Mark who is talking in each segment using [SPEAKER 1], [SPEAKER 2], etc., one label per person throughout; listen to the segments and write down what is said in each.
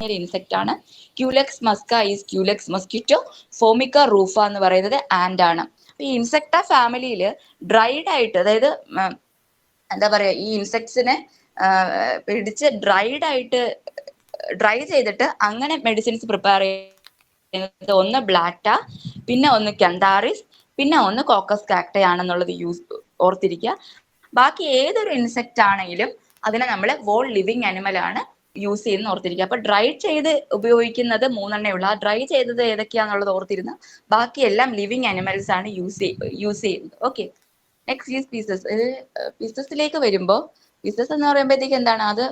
[SPEAKER 1] ഒരു ഇൻസെക്റ്റ് ആണ്. ക്യൂലെക്സ് മസ്ക is culex mosquito. Formica rufa എന്ന് പറയുന്നത് ആൻഡ് ആണ്. ഈ ഇൻസെക്ട ഫാമിലിയിൽ ഡ്രൈഡ് ആയിട്ട്, അതായത് എന്താ പറയാ, ഈ ഇൻസെക്ട്സിനെ പിടിച്ച് ഡ്രൈ ചെയ്തിട്ട് അങ്ങനെ മെഡിസിൻസ് പ്രിപ്പയർ ചെയ്യുന്നത് ഒന്ന് ബ്ലാറ്റ, പിന്നെ ഒന്ന് കന്താറിസ്, പിന്നെ ഒന്ന് കോക്കസ് കാക്ട ആണെന്നുള്ളത് ഓർത്തിരിക്കുക. ബാക്കി ഏതൊരു ഇൻസെക്റ്റ് ആണെങ്കിലും അതിനെ നമ്മൾ വോൾ ലിവിങ് അനിമൽ ആണ് യൂസ് ചെയ്യുന്ന ഓർത്തിരിക്കുക. അപ്പൊ ഡ്രൈ ചെയ്ത് ഉപയോഗിക്കുന്നത് 3 ഉള്ളൂ. ആ ഡ്രൈ ചെയ്തത് ഏതൊക്കെയാന്നുള്ളത് ഓർത്തിരുന്ന് ബാക്കിയെല്ലാം ലിവിങ് അനിമൽസ് ആണ് യൂസ് ചെയ്യുന്നത്. Okay, next is pisces. പീസസിലേക്ക് വരുമ്പോൾ, പീസസ് എന്ന് പറയുമ്പോഴത്തേക്ക് എന്താണ്, അത്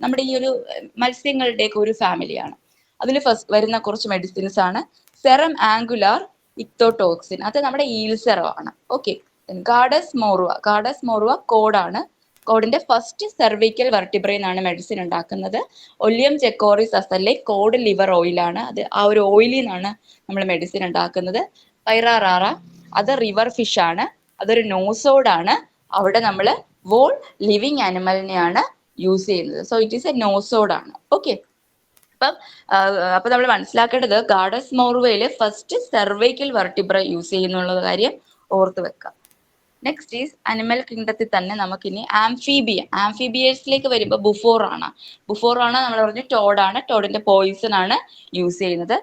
[SPEAKER 1] നമ്മുടെ ഈ ഒരു മത്സ്യങ്ങളുടെയൊക്കെ ഒരു ഫാമിലിയാണ്. അതിൽ ഫസ്റ്റ് വരുന്ന കുറച്ച് മെഡിസിൻസ് ആണ് സെറം ആംഗുലാർ ഇക്തോടോക്സിൻ, അത് നമ്മുടെ ഈൽസെറമാണ്. ഓക്കെ, ഗാഡസ് മോറുവ കോഡാണ്. കോഡിന്റെ ഫസ്റ്റ് സെർവിക്കൽ വെർട്ടിബ്രയിൽ നിന്നാണ് മെഡിസിൻ ഉണ്ടാക്കുന്നത്. ഒല്ലിയം ചെക്കോറിസ് അസല്ലെ കോഡ് ലിവർ ഓയിലാണ്. അത് ആ ഒരു ഓയിലിൽ നിന്നാണ് നമ്മൾ മെഡിസിൻ ഉണ്ടാക്കുന്നത്. പൈറാറാറ അത് റിവർ ഫിഷ് ആണ്, അതൊരു നോസോഡാണ്. അവിടെ നമ്മൾ വോൾ ലിവിങ് ആനിമലിനെയാണ് യൂസ് ചെയ്യുന്നത്. സോ ഇറ്റ് ഈസ് എ നോസോഡാണ്. ഓക്കെ, അപ്പൊ നമ്മൾ മനസ്സിലാക്കേണ്ടത് ഗാഡസ് മോർവയില് ഫസ്റ്റ് സെർവൈക്കൽ വെർട്ടിബ്ര യൂസ് ചെയ്യുന്നുള്ള കാര്യം ഓർത്ത് വെക്കാം. നെക്സ്റ്റ് ഈസ് അനിമൽ കിങ്ഡത്തിൽ തന്നെ നമുക്കിനി ആംഫീബിയസിലേക്ക് വരുമ്പോൾ ബുഫോർ ആണ് നമ്മൾ പറഞ്ഞു ടോഡാണ്. ടോഡിന്റെ പോയിസൺ ആണ് യൂസ് ചെയ്യുന്നത്.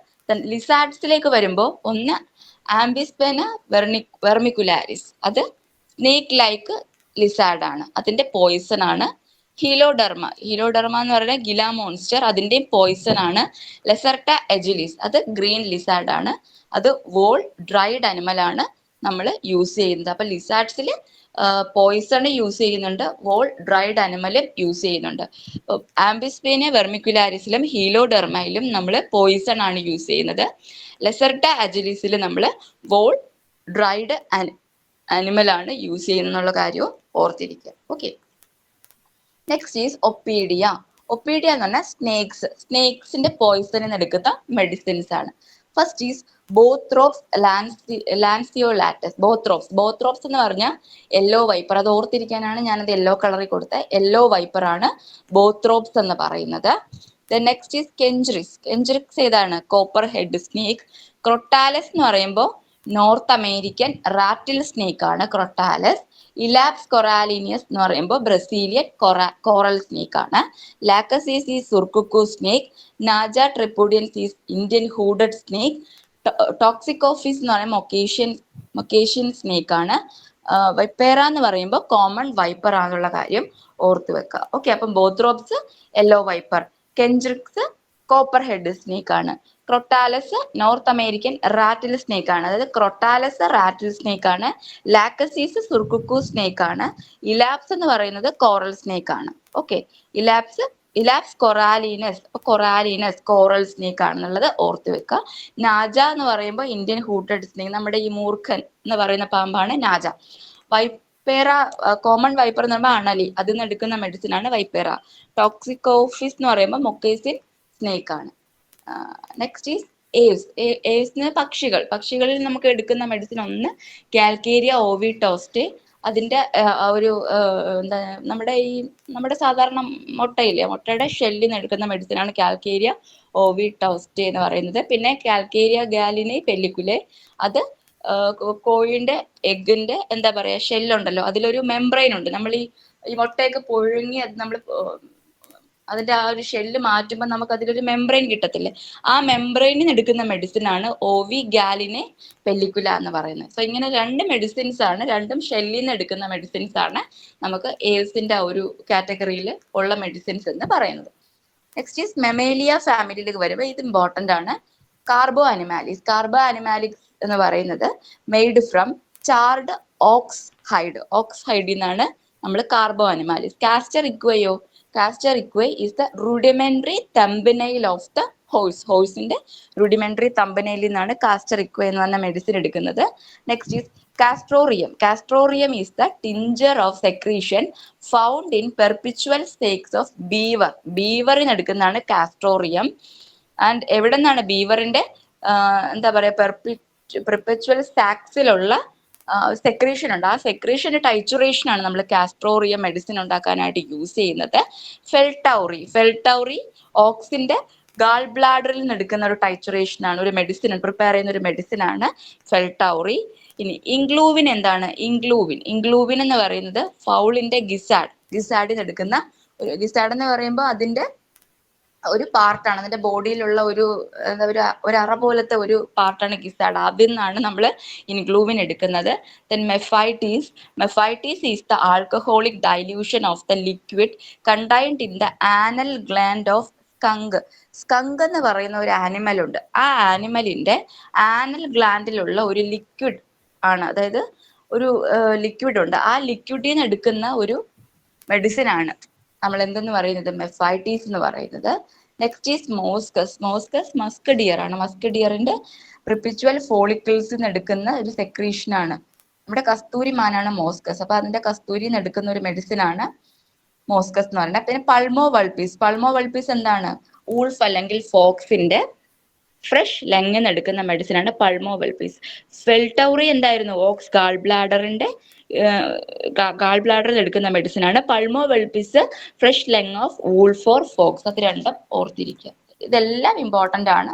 [SPEAKER 1] ലിസാർഡ്സിലേക്ക് വരുമ്പോൾ ഒന്ന് ആംബിസ്പെന വെർമിക്കുലാരിസ്, അത് സ്നേക്ക് ലൈക്ക് ലിസാർഡ് ആണ്, അതിന്റെ പോയിസൺ ആണ്. ഹീലോഡെർമ എന്ന് പറയുന്നത് ഗില മോൺസ്റ്റർ, അതിന്റെയും പോയിസൺ ആണ്. ലെസർട്ട എജിലിസ്, അത് ഗ്രീൻ ലിസാർഡ് ആണ്, അത് വോൾ ഡ്രൈഡ് അനിമൽ ആണ് നമ്മൾ യൂസ് ചെയ്യുന്നത്. അപ്പൊ ലിസാർഡ്സിൽ പോയിസൺ യൂസ് ചെയ്യുന്നുണ്ട്, വോൾ ഡ്രൈഡ് അനിമൽ യൂസ് ചെയ്യുന്നുണ്ട്. ആംബിസ്പേനിയ വെർമിക്കുലാരിസിലും ഹീലോഡെർമയിലും നമ്മൾ പോയിസൺ ആണ് യൂസ് ചെയ്യുന്നത്. ലെസർട്ട അജിലിസിൽ നമ്മൾ വോൾ ഡ്രൈഡ് അനിമൽ ആണ് യൂസ് ചെയ്യുന്നുള്ള കാര്യവും ഓർത്തിരിക്കുക. ഓക്കെ, നെക്സ്റ്റ് ഈസ് ഒപ്പീഡിയ എന്ന് പറഞ്ഞാൽ സ്നേക്സിന്റെ പോയിസണിന് എടുക്കുന്ന മെഡിസിൻസ് ആണ്. First is ബോത്രോപ്സ് ലാൻസിയോലാറ്റസ്. ബോത്രോപ്സ് എന്ന് പറഞ്ഞാൽ യെല്ലോ വൈപ്പർ, അത് ഓർത്തിരിക്കാനാണ് ഞാനത് യെല്ലോ കളറിൽ കൊടുത്തത്. യെല്ലോ വൈപ്പർ ആണ് ബോത്രോപ്സ് എന്ന് പറയുന്നത്. നെക്സ്റ്റ് ഈസ് കെഞ്ചറിക്സ് ഏതാണ്, കോപ്പർ ഹെഡ് സ്നേക്ക്. ക്രൊട്ടാലസ് എന്ന് പറയുമ്പോൾ നോർത്ത് അമേരിക്കൻ റാറ്റിൽ സ്നേക്ക് ആണ് ക്രൊട്ടാലസ്. ഇലാപ്സ് കൊറാലിനിയസ് എന്ന് പറയുമ്പോൾ ബ്രസീലിയൻ കോറൽ സ്നേക്ക് ആണ്. Lachesis is surucucu snake. Naja tripudians is Indian hooded snake. Toxicophis എന്ന് പറയുമ്പോൾ മൊക്കേഷ്യൻ സ്നേക്ക് ആണ്. വൈപ്പേറ എന്ന് പറയുമ്പോൾ കോമൺ വൈപ്പർ ആണെന്നുള്ള കാര്യം ഓർത്ത് വെക്കുക. ഓക്കെ, അപ്പം Bothrops yellow viper, Cenchris copper head snake ആണ്. Crotalus North American rattle snake ആണ്, അതായത് ക്രൊട്ടാലസ് റാറ്റിൽ സ്നേക്ക് ആണ്. ലാക്കസീസ് സുർക്കുക്കു സ്നേക്ക് ആണ്. ഇലാപ്സ് എന്ന് പറയുന്നത് കോറൽ സ്നേക്ക് ആണ്. ഓക്കെ, ഇലാപ്സ് കൊറാലിനസ് കോറൽ സ്നേക്ക് ആണെന്നുള്ളത് ഓർത്ത് വെക്കുക. നാജ എന്ന് പറയുമ്പോൾ ഇന്ത്യൻ ഹൂട്ടഡ് സ്നേക്ക്, നമ്മുടെ ഈ മൂർഖൻ എന്ന് പറയുന്ന പാമ്പാണ് നാജ. വൈപ്പേറ കോമൺ വൈപ്പർ എന്ന് പറയുമ്പോൾ അണലി, അതിൽ നിന്ന് എടുക്കുന്ന മെഡിസിൻ ആണ് വൈപ്പേറ. ടോക്സിക്കോഫിസ് എന്ന് പറയുമ്പോൾ മൊക്കേസിൻ സ്നേക്ക് ആണ്. നെക്സ്റ്റ് ഈസ് ഏവ്സ് പക്ഷികളിൽ നമുക്ക് എടുക്കുന്ന മെഡിസിൻ ഒന്ന് കാൽക്കേരിയ ഓവിടോസ്റ്റ്, അതിന്റെ ഒരു എന്താ നമ്മുടെ സാധാരണ മുട്ടയില്ലേ, മുട്ടയുടെ ഷെല്ലിന് എടുക്കുന്ന മെഡിസിൻ ആണ് കാൽക്കേരിയ ഓവിടോസ്റ്റ് എന്ന് പറയുന്നത്. പിന്നെ കാൽക്കേരിയ ഗാലിനെ പെല്ലിക്കുലെ, അത് കോഴിന്റെ എഗ്ഗിന്റെ എന്താ പറയാ ഷെല്ലുണ്ടല്ലോ, അതിലൊരു മെംബ്രെയിൻ ഉണ്ട്. നമ്മൾ ഈ മുട്ടയൊക്കെ പുഴുങ്ങി അത് നമ്മൾ അതിന്റെ ആ ഒരു ഷെല്ല് മാറ്റുമ്പോൾ നമുക്ക് അതിലൊരു മെംബ്രെയിൻ കിട്ടത്തില്ലേ, ആ മെംബ്രെയിനിന് എടുക്കുന്ന മെഡിസിൻ ആണ് ഓവി ഗാലിനെ പെല്ലിക്കുല എന്ന് പറയുന്നത്. സോ ഇങ്ങനെ രണ്ട് മെഡിസിൻസ് ആണ്, രണ്ടും ഷെല്ലിൽ നിന്ന് എടുക്കുന്ന മെഡിസിൻസ് ആണ് നമുക്ക് ഏവ്സിന്റെ ഒരു കാറ്റഗറിയിൽ ഉള്ള മെഡിസിൻസ് എന്ന് പറയുന്നത്. നെക്സ്റ്റ് ഈസ് മെമേലിയ ഫാമിലിയിലേക്ക് വരുമ്പോൾ ഇത് ഇമ്പോർട്ടന്റ് ആണ്. കാർബോ അനിമാലിക്സ് എന്ന് പറയുന്നത് മെയ്ഡ് ഫ്രം ചാർഡ് ഓക്സ് ഹൈഡിൽ നിന്നാണ് നമ്മൾ Carbo animalis. Castor equi is the rudimentary thumbnail of the ഹോഴ്സിന്റെ rudimentary thumbnail നിന്നാണ് കാസ്റ്റർ ഇക്വേ എന്ന് പറഞ്ഞ മെഡിസിൻ എടുക്കുന്നത്. Next is Castoreum is the tincture of secretion found in perpetual snakes of ബീവറിന് എടുക്കുന്നതാണ് കാസ്ട്രോറിയം. And എവിടെ നിന്നാണ് ബീവറിന്റെ എന്താ പറയാ പെർപെച്വൽ സാക്സിലുള്ള സെക്രീഷൻ ഉണ്ട്, ആ സെക്രീഷന്റെ ടൈച്ചുറേഷൻ ആണ് നമ്മൾ കാസ്ട്രോറിയം മെഡിസിൻ ഉണ്ടാക്കാനായിട്ട് യൂസ് ചെയ്യുന്നത്. ഫെൽട്ടൗറി ഓക്സിന്റെ ഗാൾ ബ്ലാഡറിൽ നിന്ന് എടുക്കുന്ന ഒരു ടൈച്ചുറേഷൻ ആണ്, ഒരു മെഡിസിൻ പ്രിപ്പയർ ചെയ്യുന്ന ഒരു മെഡിസിൻ ആണ് ഫെൽട്ടൗറി. ഇനി ഇംഗ്ലൂവിൻ എന്താണ്? ഇംഗ്ലൂവിൻ എന്ന് പറയുന്നത് ഫൗളിന്റെ ഗിസാഡിൽ നിന്ന് എടുക്കുന്ന ഒരു ഗിസാഡ് എന്ന് പറയുമ്പോൾ അതിന്റെ ഒരു പാർട്ടാണ്, അതിന്റെ ബോഡിയിലുള്ള ഒരു എന്താ ഒരു അറ പോലത്തെ ഒരു പാർട്ടാണ് ഗിസാഡ്. അതിൽ നിന്നാണ് നമ്മൾ ഇൻഗ്ലൂവിൻ എടുക്കുന്നത്. Then Mephitis is the alcoholic dilution of the liquid contained in the anal gland of skunk എന്ന് പറയുന്ന ഒരു ആനിമൽ ഉണ്ട്. ആ ആനിമലിന്റെ ആനൽ ഗ്ലാൻഡിലുള്ള ഒരു ലിക്വിഡ് ആണ്, അതായത് ഒരു ലിക്വിഡ് ഉണ്ട്. ആ ലിക്വിഡിൽ നിന്ന് എടുക്കുന്ന ഒരു മെഡിസിൻ ആണ് നമ്മൾ എന്തെന്ന് പറയുന്നത്? മെഫൈറ്റീസ് എന്ന് പറയുന്നത്. നെക്സ്റ്റ് ഈസ് മസ്ക് ഡിയർ ആണ്. മസ്ക് ഡിയറിന്റെ പ്രിപ്പിച്വൽ ഫോളിക്കിൾസ് നിന്ന് എടുക്കുന്ന ഒരു സെക്രീഷൻ ആണ്. നമ്മുടെ കസ്തൂരി മാനാണ് മോസ്കസ്. അപ്പൊ അതിന്റെ കസ്തൂരിയിൽ നിന്ന് എടുക്കുന്ന ഒരു മെഡിസിൻ ആണ് മോസ്കസ് എന്ന് പറയുന്നത്. പിന്നെ പൾമോ വൾപ്പീസ് എന്താണ്? ഊൾഫ് അല്ലെങ്കിൽ ഫോക്സിന്റെ ഫ്രഷ് ലങ്ങിന്ന് എടുക്കുന്ന മെഡിസിൻ ആണ് പൾമോ വൾപ്പീസ്. ഫെൽട്ടൗറി എന്തായിരുന്നു? ഓക്സ് ഗാൾ ബ്ലാഡറിൽ എടുക്കുന്ന മെഡിസിൻ ആണ്. Pulmo vulpis fresh lung of wolf or fox. അത് രണ്ടും ഓർത്തിരിക്കുക. ഇതെല്ലാം ഇമ്പോർട്ടന്റ് ആണ്.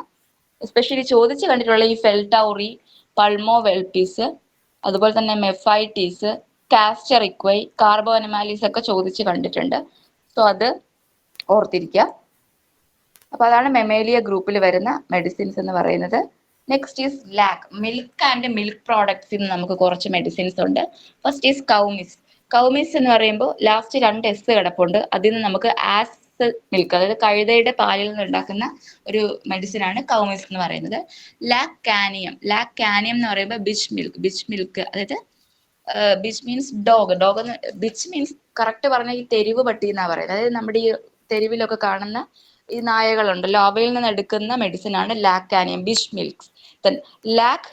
[SPEAKER 1] എസ്പെഷ്യലി ചോദിച്ചു കണ്ടിട്ടുള്ള ഈ ഫെൽട്ടൗറി, പൾമോ വെൾപ്പിസ്, അതുപോലെ തന്നെ മെഫൈറ്റീസ്, കാസ്റ്റർ ഇക്വൈ, കാർബോ അനമാലിസ് ഒക്കെ ചോദിച്ചു കണ്ടിട്ടുണ്ട്. സോ അത് ഓർത്തിരിക്കുക. അപ്പൊ അതാണ് മെമേലിയ ഗ്രൂപ്പിൽ വരുന്ന മെഡിസിൻസ് എന്ന് പറയുന്നത്. Next is Lac, milk and milk പ്രോഡക്ട്സിൽ നിന്ന് നമുക്ക് കുറച്ച് മെഡിസിൻസ് ഉണ്ട്. ഫസ്റ്റ് ഈസ് കൗമിസ് എന്ന് പറയുമ്പോൾ ലാസ്റ്റ് 2 S കിടപ്പുണ്ട്. അതിൽ നിന്ന് നമുക്ക് ആസ് മിൽക്ക്, അതായത് കഴുതയുടെ പാലിൽ നിന്ന് ഉണ്ടാക്കുന്ന ഒരു മെഡിസിൻ ആണ് കൗമിസ് എന്ന് പറയുന്നത്. ലാക് കാനിയം എന്ന് പറയുമ്പോൾ ബിച്ച് മിൽക്ക്, അതായത് bitch means dog bitch means correct പറഞ്ഞാൽ ഈ തെരുവ് പട്ടി എന്നാ പറയുന്നത്. അതായത് നമ്മുടെ ഈ തെരുവിലൊക്കെ കാണുന്ന ഈ നായകളുണ്ടല്ലോ, അവയിൽ നിന്ന് എടുക്കുന്ന മെഡിസിൻ ആണ് ലാക്കാനിയം, ബിഷ് മിൽക്സ്. ലാക്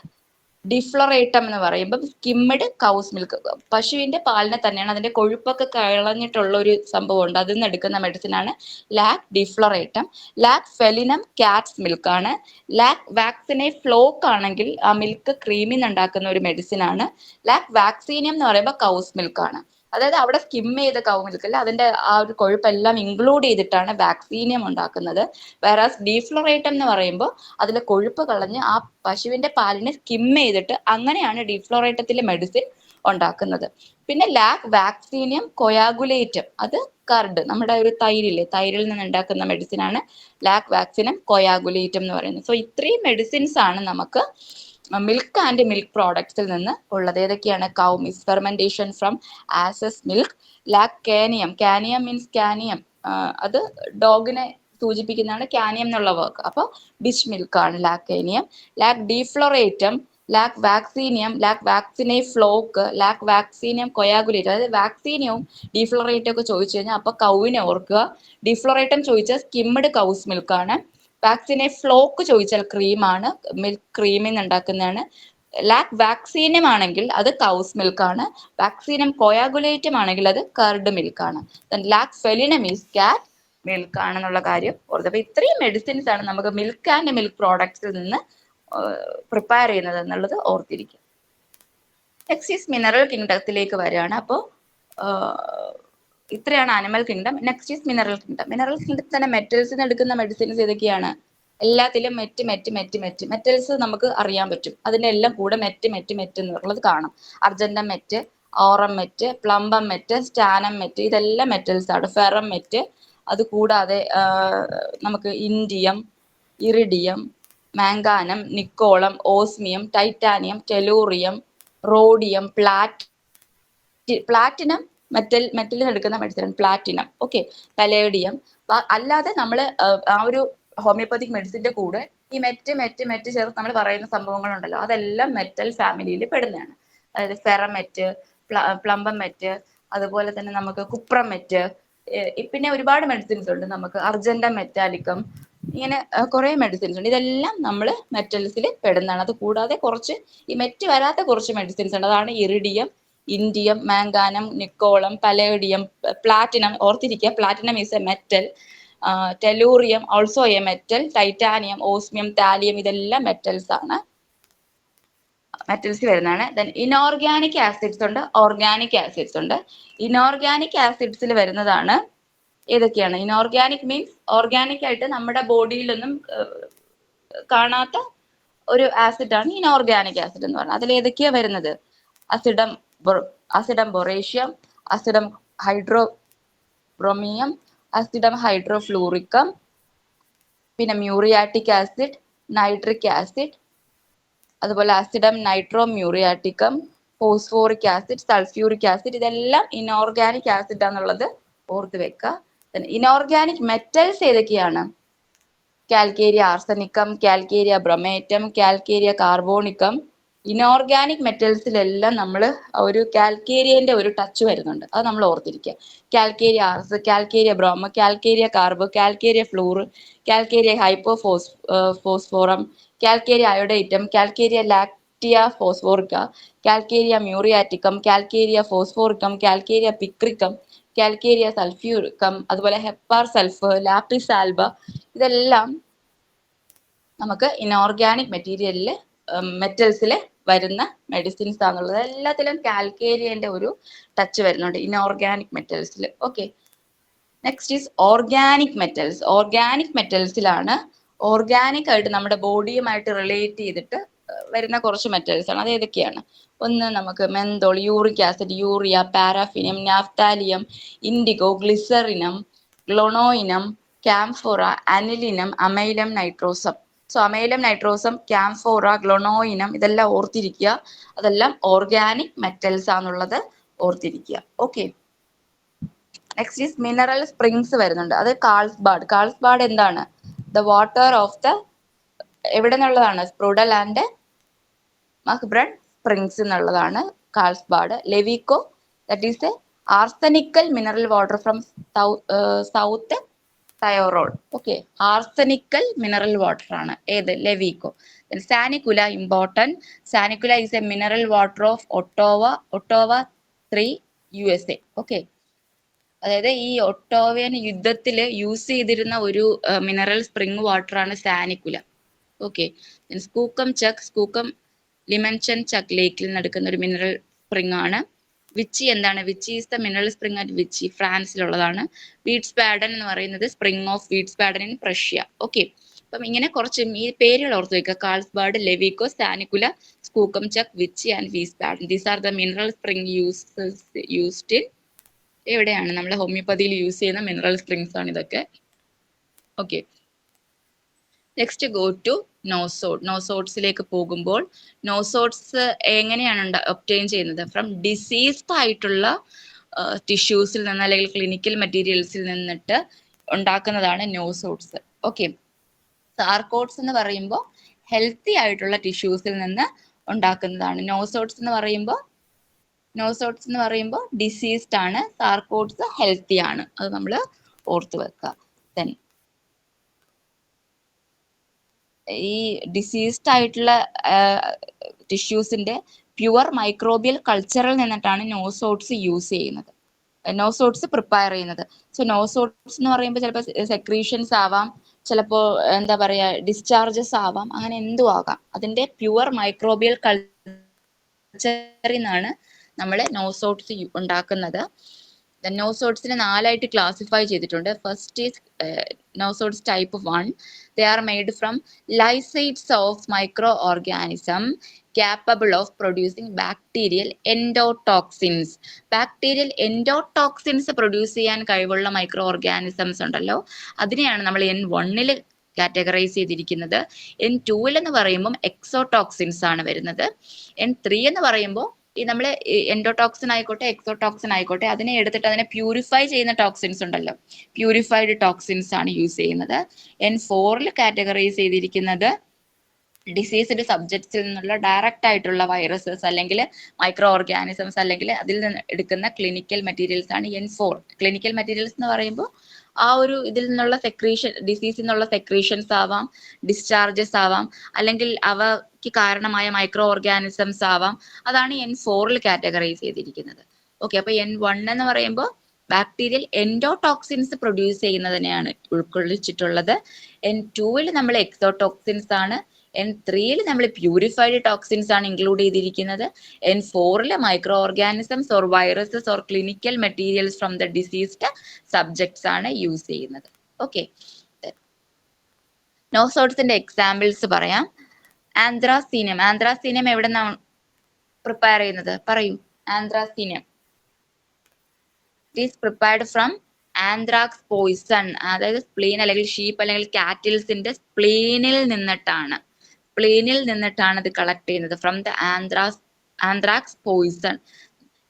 [SPEAKER 1] ഡിഫ്ലോറേറ്റം എന്ന് പറയുമ്പോൾ സ്കിമ്മഡ് കൗസ് മിൽക്ക്, പശുവിന്റെ പാലിനെ തന്നെയാണ്, അതിന്റെ കൊഴുപ്പൊക്കെ കളഞ്ഞിട്ടുള്ള ഒരു സംഭവം ഉണ്ട്, അതിൽ നിന്ന് എടുക്കുന്ന മെഡിസിൻ ആണ് ലാക് ഡിഫ്ലോറേറ്റം. ലാക് ഫെലിനം കാറ്റ്സ് മിൽക്ക് ആണ്. ലാക് വാക്സിനെ ഫ്ലോക്ക് ആണെങ്കിൽ ആ മിൽക്ക് ക്രീമിൽ നിന്ന് ഉണ്ടാക്കുന്ന ഒരു മെഡിസിൻ ആണ്. ലാക് വാക്സീനിയം എന്ന് പറയുമ്പോൾ കൗസ് മിൽക്ക് ആണ്. അതായത് അവിടെ സ്കിം ചെയ്ത കൗ മിൽക്ക് അല്ല, അതിന്റെ ആ ഒരു കൊഴുപ്പെല്ലാം ഇൻക്ലൂഡ് ചെയ്തിട്ടാണ് വാക്സീനിയം ഉണ്ടാക്കുന്നത്. വേറാസ് ഡീഫ്ലോറേറ്റം എന്ന് പറയുമ്പോൾ അതിലെ കൊഴുപ്പ് കളഞ്ഞ് ആ പശുവിന്റെ പാലിനെ സ്കിം ചെയ്തിട്ട് അങ്ങനെയാണ് ഡീഫ്ലോറേറ്റത്തിലെ മെഡിസിൻ ഉണ്ടാക്കുന്നത്. പിന്നെ ലാക് വാക്സീനിയം കൊയാഗുലേറ്റം, അത് കർഡ്, നമ്മുടെ ഒരു തൈരിൽ നിന്ന് ഉണ്ടാക്കുന്ന മെഡിസിൻ ആണ് ലാക് വാക്സിനം കൊയാഗുലേറ്റം എന്ന് പറയുന്നത്. സോ ഇത്രയും മെഡിസിൻസ് ആണ് നമുക്ക് മിൽക്ക് ആൻഡ് മിൽക്ക് പ്രോഡക്ട്സിൽ നിന്ന് ഉള്ളത്. ഏതൊക്കെയാണ്? Koumiss, fermentation from asses milk. Lac caninum means caninum, അത് ഡോഗിനെ സൂചിപ്പിക്കുന്നതാണ് കാനിയം എന്നുള്ള വർക്ക്. അപ്പോൾ ബിച്ച് മിൽക്ക് ആണ് Lac caninum. Lac defloratum, Lac vaccinum, Lac vaccini flos, Lac vaccinum coagulate. അതായത് വാക്സീനിയവും ഡീഫ്ലോറേറ്റും ഒക്കെ ചോദിച്ചു കഴിഞ്ഞാൽ അപ്പൊ കൗവിനെ ഓർക്കുക. ഡീഫ്ലോറേറ്റം ചോദിച്ചാൽ സ്കിമ്മഡ് കൗസ് മിൽക്ക് ആണ്. വാക്സിനെ ഫ്ലോക്ക് ചോദിച്ചാൽ ക്രീമാണ്, മിൽക്ക് ക്രീമിൽ നിന്ന് ഉണ്ടാക്കുന്നതാണ്. ലാക് വാക്സീനം ആണെങ്കിൽ അത് കൗസ് മിൽക്ക് ആണ്. വാക്സീനം കൊയാഗുലേറ്റം ആണെങ്കിൽ അത് കർഡ് മിൽക്ക് ആണ്. ലാക് ഫെലിനം ഈസ് കാറ്റ് മിൽക്ക് ആണെന്നുള്ള കാര്യം ഓർത്ത്. അപ്പൊ ഇത്രയും മെഡിസിൻസ് ആണ് നമുക്ക് മിൽക്ക് ആൻഡ് മിൽക്ക് പ്രോഡക്ട്സിൽ നിന്ന് പ്രിപ്പയർ ചെയ്യുന്നത് എന്നുള്ളത് ഓർത്തിരിക്കും. നെക്സ്റ്റ് ഈസ് മിനറൽ കിങ്ഡത്തിലേക്ക് വരികയാണ്. അപ്പോൾ ഇത്രയാണ് animal kingdom. Next is mineral kingdom. Mineral കിങ്ഡത്തിൽ തന്നെ മെറ്റൽസിന് എടുക്കുന്ന മെഡിസിൻസ് ഏതൊക്കെയാണ്? എല്ലാത്തിലും മെറ്റൽസ് നമുക്ക് അറിയാൻ പറ്റും. അതിന്റെ എല്ലാം കൂടെ മെറ്റ് എന്നുള്ളത് കാണാം. Argentum met, Aurum met, Plumbum met, Stannum met, ഇതെല്ലാം മെറ്റൽസ് ആണ്. ഫെറം മെറ്റ്, അത് കൂടാതെ നമുക്ക് indium, iridium, manganum, niccolum, osmium, titanium, tellurium, rhodium, platinum മെറ്റലിൽ എടുക്കുന്ന മെഡിസിൻ പ്ലാറ്റിനം. Okay, palladium. അല്ലാതെ നമ്മൾ ആ ഒരു ഹോമിയോപ്പതിക് മെഡിസിന്റെ കൂടെ ഈ മെറ്റ് ചേർത്ത് നമ്മൾ പറയുന്ന സംഭവങ്ങളുണ്ടല്ലോ, അതെല്ലാം മെറ്റൽ ഫാമിലിയിൽ പെടുന്നതാണ്. അതായത് ഫെറമെറ്റ്, പ്ലംബം മെറ്റ്, അതുപോലെ തന്നെ നമുക്ക് കുപ്രം മെറ്റ്, പിന്നെ ഒരുപാട് മെഡിസിൻസ് ഉണ്ട് നമുക്ക്, അർജന്റം മെറ്റാലിക്കം, ഇങ്ങനെ കുറെ മെഡിസിൻസ് ഉണ്ട്. ഇതെല്ലാം നമ്മൾ മെറ്റൽസിൽ പെടുന്നതാണ്. അത് കൂടാതെ കുറച്ച് ഈ മെറ്റ് വരാത്ത കുറച്ച് മെഡിസിൻസ് ഉണ്ട്. അതാണ് ഇറിഡിയം, ഇൻഡിയം, മാംഗാനം, നിക്കോളം, പലേഡിയം, പ്ലാറ്റിനം. ഓർത്തിരിക്കുക, platinum is A metal. Tellurium also A metal. Titanium, osmium, thallium, ഇതെല്ലാം മെറ്റൽസ് ആണ്, മെറ്റൽസ് വരുന്നതാണ്. ദെൻ ഇനോർഗാനിക് ആസിഡ്സ് ഉണ്ട്, ഓർഗാനിക് ആസിഡ്സ് ഉണ്ട്. ഇനോർഗാനിക് ആസിഡ്സിൽ വരുന്നതാണ് ഏതൊക്കെയാണ്? ഇനോർഗാനിക് മീൻസ് ഓർഗാനിക് ആയിട്ട് നമ്മുടെ ബോഡിയിലൊന്നും കാണാത്ത ഒരു ആസിഡ് ആണ് ഇനോർഗാനിക് ആസിഡ് എന്ന് പറയുന്നത്. അതിൽ ഏതൊക്കെയാ വരുന്നത്? അസിഡം അസിഡം ബൊറേഷ്യം, അസിഡം ഹൈഡ്രോബ്രോമിയം, അസിഡം ഹൈഡ്രോഫ്ലൂറിക്കം, പിന്നെ മ്യൂറിയാറ്റിക് ആസിഡ്, നൈട്രിക് ആസിഡ്, അതുപോലെ acidum nitro muriaticum, phosphoric acid, sulphuric acid, ഇതെല്ലാം ഇനോർഗാനിക് ആസിഡ് ആണെന്നുള്ളത് ഓർത്ത് വെക്കുക. ഇനോർഗാനിക് മെറ്റൽസ് ഏതൊക്കെയാണ്? Calcarea arsenicum, Calcarea bromatum, Calcarea carbonicum. Inorganic മെറ്റൽസിലെല്ലാം നമ്മൾ ഒരു കാൽക്കേരിയന്റെ ഒരു ടച്ച് വരുന്നുണ്ട്, അത് നമ്മൾ ഓർത്തിരിക്കുക. Calcarea ars, Calcarea broma, Calcarea carb, Calcarea fluor, Calcarea phosphorum, Calcarea iodatum, Calcarea lactica phosphorica, Calcarea muriaticum, Calcarea phosphoricum, Calcarea picricum, Calcarea sulphuricum, അതുപോലെ ഹെപ്പാർ സൾഫ്, ലാപ്പിസ് ആൽബ, ഇതെല്ലാം നമുക്ക് ഇനോർഗാനിക് മെറ്റൽസിൽ വരുന്ന മെഡിസിൻസ് ആണെന്നുള്ളത്. എല്ലാത്തിലും കാൽക്കേരിയന്റെ ഒരു ടച്ച് വരുന്നുണ്ട് ഇനോർഗാനിക് മെറ്റൽസിൽ. Okay, next is organic metals. Organic മെറ്റൽസിലാണ് ഓർഗാനിക് ആയിട്ട് നമ്മുടെ ബോഡിയുമായിട്ട് റിലേറ്റ് ചെയ്തിട്ട് വരുന്ന കുറച്ച് മെറ്റൽസ് ആണ്. അത് ഏതൊക്കെയാണ്? ഒന്ന് നമുക്ക് menthol, uric acid, urea, paraffinum, naphthalinum, indigo, glycerinum, glonoinum, camphora, anilinum, amylum nitrosum. So amylum nitrosum, camphora, glonoinum, ഇതെല്ലാം ഓർത്തിരിക്കുക. അതെല്ലാം ഓർഗാനിക് മെറ്റൽസ് ആണെന്നുള്ളത് ഓർത്തിരിക്കുക. Okay, next is mineral springs വരുന്നുണ്ട്. അത് കാൾസ്ബാഡ്. കാൾസ്ബാഡ് എന്താണ്? ദ വാട്ടർ ഓഫ് ദ എവിടെ നിന്നുള്ളതാണ്? സ്പ്രൂഡൽ ആൻഡ് മക്ബ്രൺ സ്പ്രിങ്സ് എന്നുള്ളതാണ് Carlsbad. Levico, that is a arsenical mineral water from South Tyrol. Okay, arsenical mineral water ആണ് ഏത്? Levico. Sanicula important. Sanicula is a mineral water of Ottawa 3 USA. Okay, അതായത് ഈ ഒട്ടോവൻ യുദ്ധത്തിൽ use ചെയ്തിരുന്ന ഒരു mineral spring water ആണ് സാനിക്കുല. Okay, സ്കൂക്കം ലിമൻചൻ ചക്ക് ലേക്കിൽ നടക്കുന്ന ഒരു മിനറൽ സ്പ്രിംഗ് ആണ്. വിച്ചി എന്താണ്? Vichy is the mineral spring at Vichy, ഫ്രാൻസിലുള്ളതാണ്. വീറ്റ്സ്പാഡൻ എന്ന് പറയുന്നത് spring of Wiesbaden in Prussia. Okay, അപ്പം ഇങ്ങനെ കുറച്ച് ഈ പേരുകൾ ഓർത്ത് വയ്ക്കുക. Carlsbad, Levico, Sanicula, Skookum chuck, Vichy and Wiesbaden. These are the mineral spring used in എവിടെയാണ്? നമ്മൾ ഹോമിയോപ്പതിയിൽ യൂസ് ചെയ്യുന്ന മിനറൽ സ്പ്രിങ്സ് ആണ് ഇതൊക്കെ. Okay, next go to nosode. നോസോഡ്സിലേക്ക് പോകുമ്പോൾ നോസോഡ്സ് എങ്ങനെയാണ് ഒബ്റ്റെയിൻ ചെയ്യുന്നത്? ഫ്രം ഡിസീസ്ഡ് ആയിട്ടുള്ള ടിഷ്യൂസിൽ നിന്ന് അല്ലെങ്കിൽ ക്ലിനിക്കൽ മെറ്റീരിയൽസിൽ നിന്നിട്ട് ഉണ്ടാക്കുന്നതാണ് നോസോഡ്സ്. ഓക്കെ, സാർക്കോഡ്സ് എന്ന് പറയുമ്പോൾ ഹെൽത്തി ആയിട്ടുള്ള ടിഷ്യൂസിൽ നിന്ന് ഉണ്ടാക്കുന്നതാണ്. നോസോഡ്സ് എന്ന് പറയുമ്പോൾ ഡിസീസ്ഡ് ആണ്, സാർക്കോഡ്സ് ഹെൽത്തി ആണ്. അത് നമ്മൾ ഓർത്ത് വെക്കുക. ദെൻ ഈ ഡിസീസ്ഡ് ആയിട്ടുള്ള ടിഷ്യൂസിന്റെ പ്യുവർ മൈക്രോബിയൽ കൾച്ചറിൽ നിന്നിട്ടാണ് നോസോഡ്സ് യൂസ് ചെയ്യുന്നത്, നോസോഡ്സ് പ്രിപ്പയർ ചെയ്യുന്നത്. സോ നോസോഡ്സ് എന്ന് പറയുമ്പോൾ ചിലപ്പോൾ സെക്രീഷൻസ് ആവാം, ചിലപ്പോൾ എന്താ പറയുക ഡിസ്ചാർജസ് ആവാം, അങ്ങനെ എന്തും ആകാം. അതിന്റെ പ്യുവർ മൈക്രോബിയൽ കൾച്ചറിൽ നിന്നാണ് നമ്മൾ നോസോഡ്സ് ഉണ്ടാക്കുന്നത്. നോസോഡ്സിനെ 4ആയിട്ട് ക്ലാസിഫൈ ചെയ്തിട്ടുണ്ട്. First is nosodes type 1. They are made from lysates of microorganism capable of producing bacterial endotoxins. Bacterial endotoxins produce ചെയ്യാൻ കഴിവുള്ള മൈക്രോ ഓർഗാനിസംസ് ഉണ്ടല്ലോ, അതിനെയാണ് നമ്മൾ N1 കാറ്റഗറൈസ് ചെയ്തിരിക്കുന്നത്. N2 എന്ന് പറയുമ്പോൾ എക്സോടോക്സിൻസ് ആണ് വരുന്നത്. N3 എന്ന് പറയുമ്പോൾ ഈ നമ്മൾ എൻഡോടോക്സിൻ ആയിക്കോട്ടെ എക്സോടോക്സിൻ ആയിക്കോട്ടെ അതിനെ എടുത്തിട്ട് അതിനെ പ്യൂരിഫൈ ചെയ്യുന്ന ടോക്സിൻസ് ഉണ്ടല്ലോ, പ്യൂരിഫൈഡ് ടോക്സിൻസ് ആണ് യൂസ് ചെയ്യുന്നത്. N4 കാറ്റഗറൈസ് ചെയ്തിരിക്കുന്നത് ഡിസീസ്ഡ് സബ്ജക്ട്സിൽ നിന്നുള്ള ഡയറക്റ്റ് ആയിട്ടുള്ള വൈറസസ് അല്ലെങ്കിൽ മൈക്രോ ഓർഗാനിസംസ് അല്ലെങ്കിൽ അതിൽ നിന്ന് എടുക്കുന്ന ക്ലിനിക്കൽ മെറ്റീരിയൽസ് ആണ് N4. ക്ലിനിക്കൽ മെറ്റീരിയൽസ് എന്ന് പറയുമ്പോൾ ആ ഒരു ഇതിൽ നിന്നുള്ള ഡിസീസിൽ നിന്നുള്ള സെക്രീഷൻസ് ആവാം, ഡിസ്ചാർജസ് ആവാം, അല്ലെങ്കിൽ അവയ്ക്ക് കാരണമായ മൈക്രോ ഓർഗാനിസംസ് ആവാം. അതാണ് N4 കാറ്റഗറൈസ് ചെയ്തിരിക്കുന്നത്. ഓക്കെ, അപ്പൊ N1 എന്ന് പറയുമ്പോൾ ബാക്ടീരിയൽ എൻഡോടോക്സിൻസ് പ്രൊഡ്യൂസ് ചെയ്യുന്നതിനെയാണ് ഉൾക്കൊള്ളിച്ചിട്ടുള്ളത്. N2 നമ്മൾ എക്സോടോക്സിൻസ് ആണ്, N3 നമ്മൾ പ്യൂരിഫൈഡ് ടോക്സിൻസ് ആണ് ഇൻക്ലൂഡ് ചെയ്തിരിക്കുന്നത്. N4 micro organisms or viruses or clinical materials from the diseased subjects ആണ് യൂസ് ചെയ്യുന്നത്. ഓക്കെ, നോസോഡ്സിന്റെ എക്സാമ്പിൾസ് പറയാം. ആന്ത്രാസീനിയം എവിടെ നിന്നാണ് പ്രിപ്പയർ ചെയ്യുന്നത്? പറയൂ. Anthracinum it is prepared from anthrax poison, അതായത് സ്പ്ലീൻ അല്ലെങ്കിൽ ഷീപ്പ് അല്ലെങ്കിൽ കാറ്റിൽസിന്റെ സ്പ്ലീനിൽ നിന്നിട്ടാണ് ഇത് കളക്ട് ചെയ്യുന്നത്. From the anthrax poison.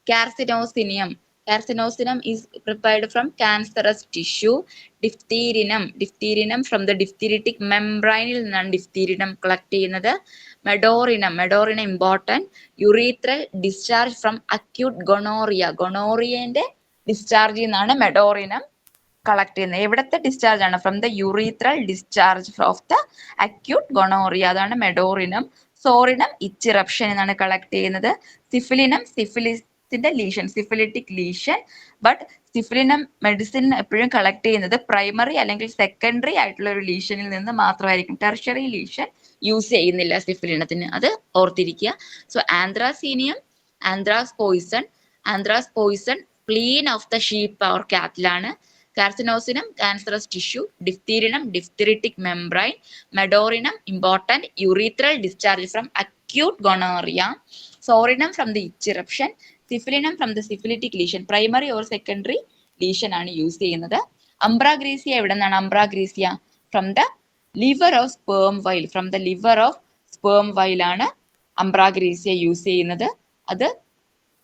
[SPEAKER 1] Carcinosinium is prepared from cancerous tissue. Diphtherinum from the diphtheritic membrane ൽ നിന്നാണ് diphtherinum കളക്ട് ചെയ്യുന്നത്. Medorinum important, urethral discharge from acute gonorrhea discharge നിന്നാണ് മെഡോറിനം കളക്ട് ചെയ്യുന്നത്. എവിടത്തെ ഡിസ്ചാർജ് ആണ്? From the urethral discharge of the acute gonorrhoea, അതാണ് Medorrhinum. Psorinum itch eruption എന്നാണ് collect ചെയ്യുന്നത്. സിഫിലിനം സിഫിലിസിന്റെ lesion, syphilitic lesion. But Syphilinum medicine എപ്പോഴും collect ചെയ്യുന്നത് പ്രൈമറി അല്ലെങ്കിൽ സെക്കൻഡറി ആയിട്ടുള്ള ഒരു ലീഷനിൽ നിന്ന് മാത്രമായിരിക്കും. ടെർഷ്യറി ലീഷൻ യൂസ് ചെയ്യുന്നില്ല സിഫിലിനത്തിന്, അത് ഓർത്തിരിക്കുക. So Anthracinum, anthrax poison spleen of the sheep or കാറ്റിലാണ്. Carcinosinum cancerous tissue, diphtherinum diphtheritic membrane, medorinum important, urethral discharge from acute gonorrhea, sorinum from the itch eruption, syphilinum from the syphilitic lesion, primary or secondary lesion ആണ് use ചെയ്യുന്നത്. Ambra grisea എവിടെ നിന്നാണ്? Ambra grisea from the liver of sperm whale ആണ് Ambra grisea use ചെയ്യുന്നത്. അത്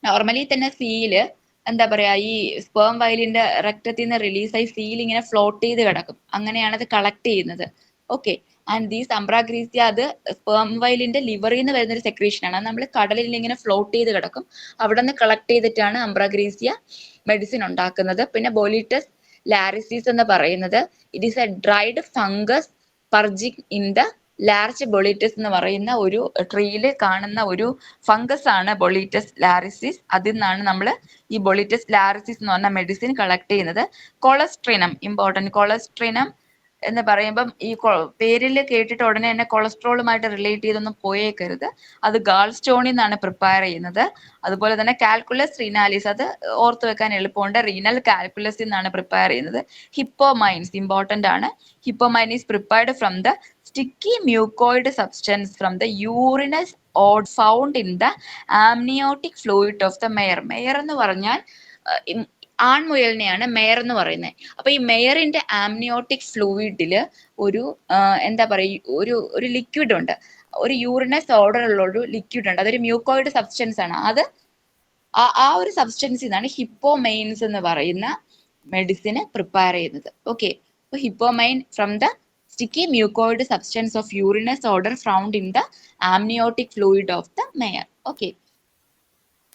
[SPEAKER 1] normally തന്നെ seal എന്താ പറയാ, ഈ സ്പേം വൈലിന്റെ രക്തത്തിൽ നിന്ന് റിലീസായി സീൽ ഇങ്ങനെ ഫ്ലോട്ട് ചെയ്ത് കിടക്കും, അങ്ങനെയാണ് അത് കളക്ട് ചെയ്യുന്നത്. ഓക്കെ, ആൻഡ് ദീസ് അംബ്രാഗ്രീസിയ അത് സ്പേം വൈലിന്റെ ലിവറിൽ നിന്ന് വരുന്ന ഒരു സെക്രീഷൻ ആണ്. നമ്മൾ കടലിൽ ഇങ്ങനെ ഫ്ലോട്ട് ചെയ്ത് കിടക്കും, അവിടെ നിന്ന് കളക്ട് ചെയ്തിട്ടാണ് അംബ്രാഗ്രീസിയ മെഡിസിൻ ഉണ്ടാക്കുന്നത്. പിന്നെ ബോളിറ്റസ് ലാരിസിസ് എന്ന് പറയുന്നത് it is a dried fungus purging in the large Boletus എന്ന് പറയുന്ന ഒരു ട്രീയിൽ കാണുന്ന ഒരു ഫംഗസ് ആണ് ബൊളിറ്റസ് ലാരിസിസ്. അതിൽ നിന്നാണ് നമ്മൾ ഈ ബൊളിറ്റസ് ലാരിസിസ് എന്ന് പറഞ്ഞ മെഡിസിൻ കളക്ട് ചെയ്യുന്നത്. കൊളസ്ട്രിനം കൊളസ്ട്രിനം എന്ന് പറയുമ്പം ഈ പേരിൽ കേട്ടിട്ട് ഉടനെ തന്നെ കൊളസ്ട്രോളുമായിട്ട് റിലേറ്റ് ചെയ്തൊന്നും പോയേക്കരുത്. അത് ഗാൾ സ്റ്റോണിൽ നിന്നാണ് പ്രിപ്പയർ ചെയ്യുന്നത്. അതുപോലെ തന്നെ കാൽക്കുലസ് റീനാലിസ്, അത് ഓർത്ത് വെക്കാൻ എളുപ്പമുണ്ട്, റീനൽ കാൽക്കുലസിൽ നിന്നാണ് പ്രിപ്പയർ ചെയ്യുന്നത്. ഹിപ്പോമൈൻസ് ഇമ്പോർട്ടന്റ് ആണ്. Hippomane is prepared from the sticky mucoid substance from the urinous odd found in the amniotic fluid of the mare. Meyer എന്ന് പറഞ്ഞാൽ ആൺമുയലിനെയാണ് മെയർ എന്ന് പറയുന്നത്. അപ്പൊ ഈ മെയറിന്റെ ആംനിയോട്ടിക് ഫ്ലൂയിഡില് ഒരു എന്താ പറയുക, ഒരു ലിക്വിഡ് ഉണ്ട്, ഒരു യൂറിനസ് ഓർഡർ ഉള്ള ഒരു ലിക്വിഡ് ഉണ്ട്, അതൊരു മ്യൂക്കോയിഡ് സബ്സ്റ്റൻസ് ആണ്. അത് ആ ഒരു സബ്സ്റ്റൻസിൽ നിന്നാണ് ഹിപ്പോമൈൻസ് എന്ന് പറയുന്ന മെഡിസിന് പ്രിപ്പയർ ചെയ്യുന്നത്. ഓക്കെ, അപ്പൊ Hippomane from the sticky mucoid substance of urinous odor found in the amniotic fluid of the mare. Okay.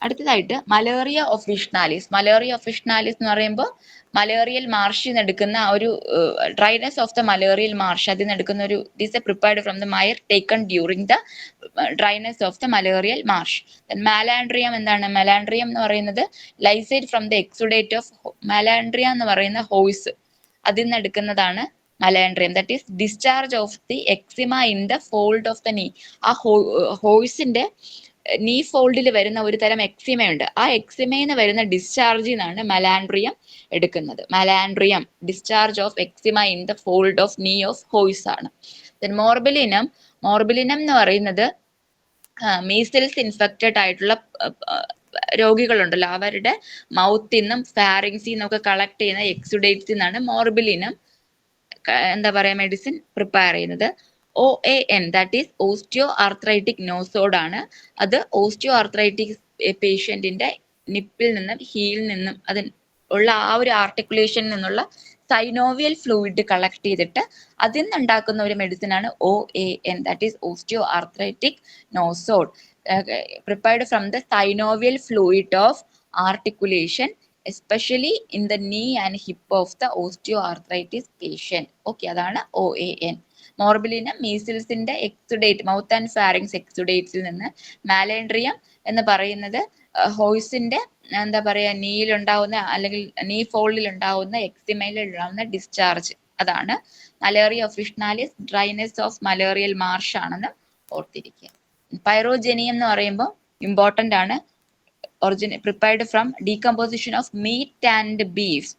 [SPEAKER 1] അടുത്തതായിട്ട് മലേറിയ ഒഫിഷ്നാലിസ്. എന്ന് പറയുമ്പോൾ മലേറിയൽ മാർഷിൽ നിന്ന് എടുക്കുന്ന ഒരു dryness of the malarial marsh, അതിൽ നിന്ന് എടുക്കുന്ന ഒരു this prepared from the mire taken during the dryness of the malarial marsh. Malandrinum എന്താണ്? മാലാൻഡ്രിയം എന്ന് പറയുന്നത് lysate from the exudate of malandria എന്ന് പറയുന്ന ഹോയ്സ്, അതിൽ നിന്ന് എടുക്കുന്നതാണ് Malandrinum. That is discharge of the eczema in the fold of the knee. ആ ഹോഴ്സിന്റെ നീ ഫോൾഡിൽ വരുന്ന ഒരു തരം എക്സിമയുണ്ട്, ആ എക്സിമയിൽ നിന്ന് വരുന്ന ഡിസ്ചാർജിൽ നിന്നാണ് മലാൻഡ്രിയം എടുക്കുന്നത്. Malandrinum discharge of eczema in the fold of knee of horse ആണ്. മോർബിലിനം എന്ന് പറയുന്നത് മീസിൽസ് ഇൻഫെക്റ്റഡ് ആയിട്ടുള്ള രോഗികളുണ്ടല്ലോ, അവരുടെ മൗത്തിൽ നിന്നും ഫാരിങ്സിൽ നിന്നും ഒക്കെ കളക്ട് ചെയ്യുന്ന എക്സുഡേറ്റ്സിൽ നിന്നാണ് മോർബിലിനം എന്താ പറയാ മെഡിസിൻ പ്രിപ്പയർ ചെയ്യുന്നത്. OAN that is osteo arthritic nosode ആണ്. അത് ഓസ്റ്റിയോ ആർത്രൈറ്റിക് പേഷ്യന്റിന്റെ നിപ്പിൽ നിന്നും ഹീലിൽ നിന്നും അതിൽ ഉള്ള ആ ഒരു ആർട്ടിക്കുലേഷനിൽ നിന്നുള്ള സൈനോവിയൽ ഫ്ലൂയിഡ് കളക്ട് ചെയ്തിട്ട് അതിൽ നിന്നുണ്ടാക്കുന്ന ഒരു മെഡിസിൻ ആണ് OAN that is osteo arthritic nosode, prepared from the synovial fluid of articulation especially in the knee and hip of the osteoarthritis patient. Okay, അതാണ് OAN. മോർബിലിനം മീസിൽസിന്റെ എക്സുഡേറ്റ്, മൗത്ത് ആൻഡ് ഫാരിങ്സ് എക്സുഡേറ്റ്സിൽ നിന്ന്. Malandrinum എന്ന് പറയുന്നത് ഹോയ്സിന്റെ എന്താ പറയാ നീയിൽ ഉണ്ടാവുന്ന അല്ലെങ്കിൽ നീ ഫോൾഡിൽ ഉണ്ടാവുന്ന എക്സിമയിൽ ഉണ്ടാവുന്ന ഡിസ്ചാർജ്, അതാണ് Malaria officinalis dryness of malarial marsh ആണെന്ന് ഓർത്തിരിക്കുക. പൈറോജെനിയം എന്ന് പറയുമ്പോൾ ഇമ്പോർട്ടന്റ് ആണ്. Prepared from decomposition of meat and beef.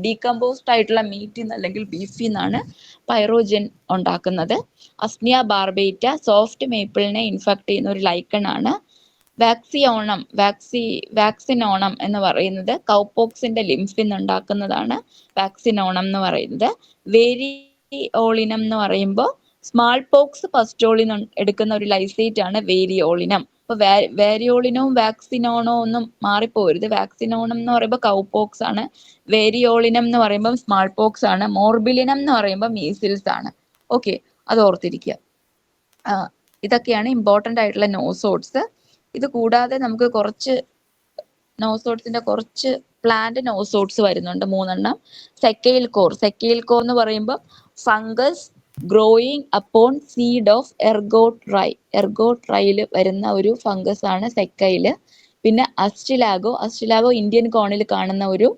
[SPEAKER 1] Decomposed ആയിട്ടുള്ള മീറ്റിൽ നിന്ന് അല്ലെങ്കിൽ ബീഫിൽ നിന്നാണ് പൈറോജൻ ഉണ്ടാക്കുന്നത്. അസ്നിയ ബാർബേറ്റ സോഫ്റ്റ് മേപ്പിളിനെ ഇൻഫെക്ട് ചെയ്യുന്ന ഒരു ലൈക്കൺ ആണ്. വാക്സിനോണം എന്ന് പറയുന്നത് കൗപോക്സിന്റെ ലിംഫിൽ നിന്ന് ഉണ്ടാക്കുന്നതാണ് വാക്സിനോണം എന്ന് പറയുന്നത്. വേരിയോളിനം എന്ന് പറയുമ്പോൾ സ്മാൾ പോക്സ് പസ്റ്റോളിൻ എടുക്കുന്ന ഒരു ലൈസേറ്റ് ആണ് വേരിയോളിനം. അപ്പൊ വേരിയോളിനവും വാക്സിനോണോ ഒന്നും മാറിപ്പോരുത്. വാക്സിനോണം എന്ന് പറയുമ്പോൾ കൗപോക്സ് ആണ്, വേരിയോളിനം എന്ന് പറയുമ്പോൾ സ്മാൾ പോക്സ് ആണ്, മോർബിലിനം എന്ന് പറയുമ്പോൾ മീസിൽസ് ആണ്. ഓക്കെ, അത് ഓർത്തിരിക്കുക. ഇതൊക്കെയാണ് ഇമ്പോർട്ടൻ്റ് ആയിട്ടുള്ള നോസോഡ്സ്. ഇത് കൂടാതെ നമുക്ക് കുറച്ച് നോസോഡ്സിന്റെ കുറച്ച് പ്ലാന്റ് നോസോഡ്സ് വരുന്നുണ്ട്, 3 സെക്കൈൽ കോർ എന്ന് പറയുമ്പോൾ fungus growing upon seed of എർഗോട്രൈയിൽ വരുന്ന ഒരു ഫംഗസ് ആണ് സെക്കൈല്. പിന്നെ അസ്റ്റിലാഗോ ഇന്ത്യൻ കോണിൽ കാണുന്ന ഒരു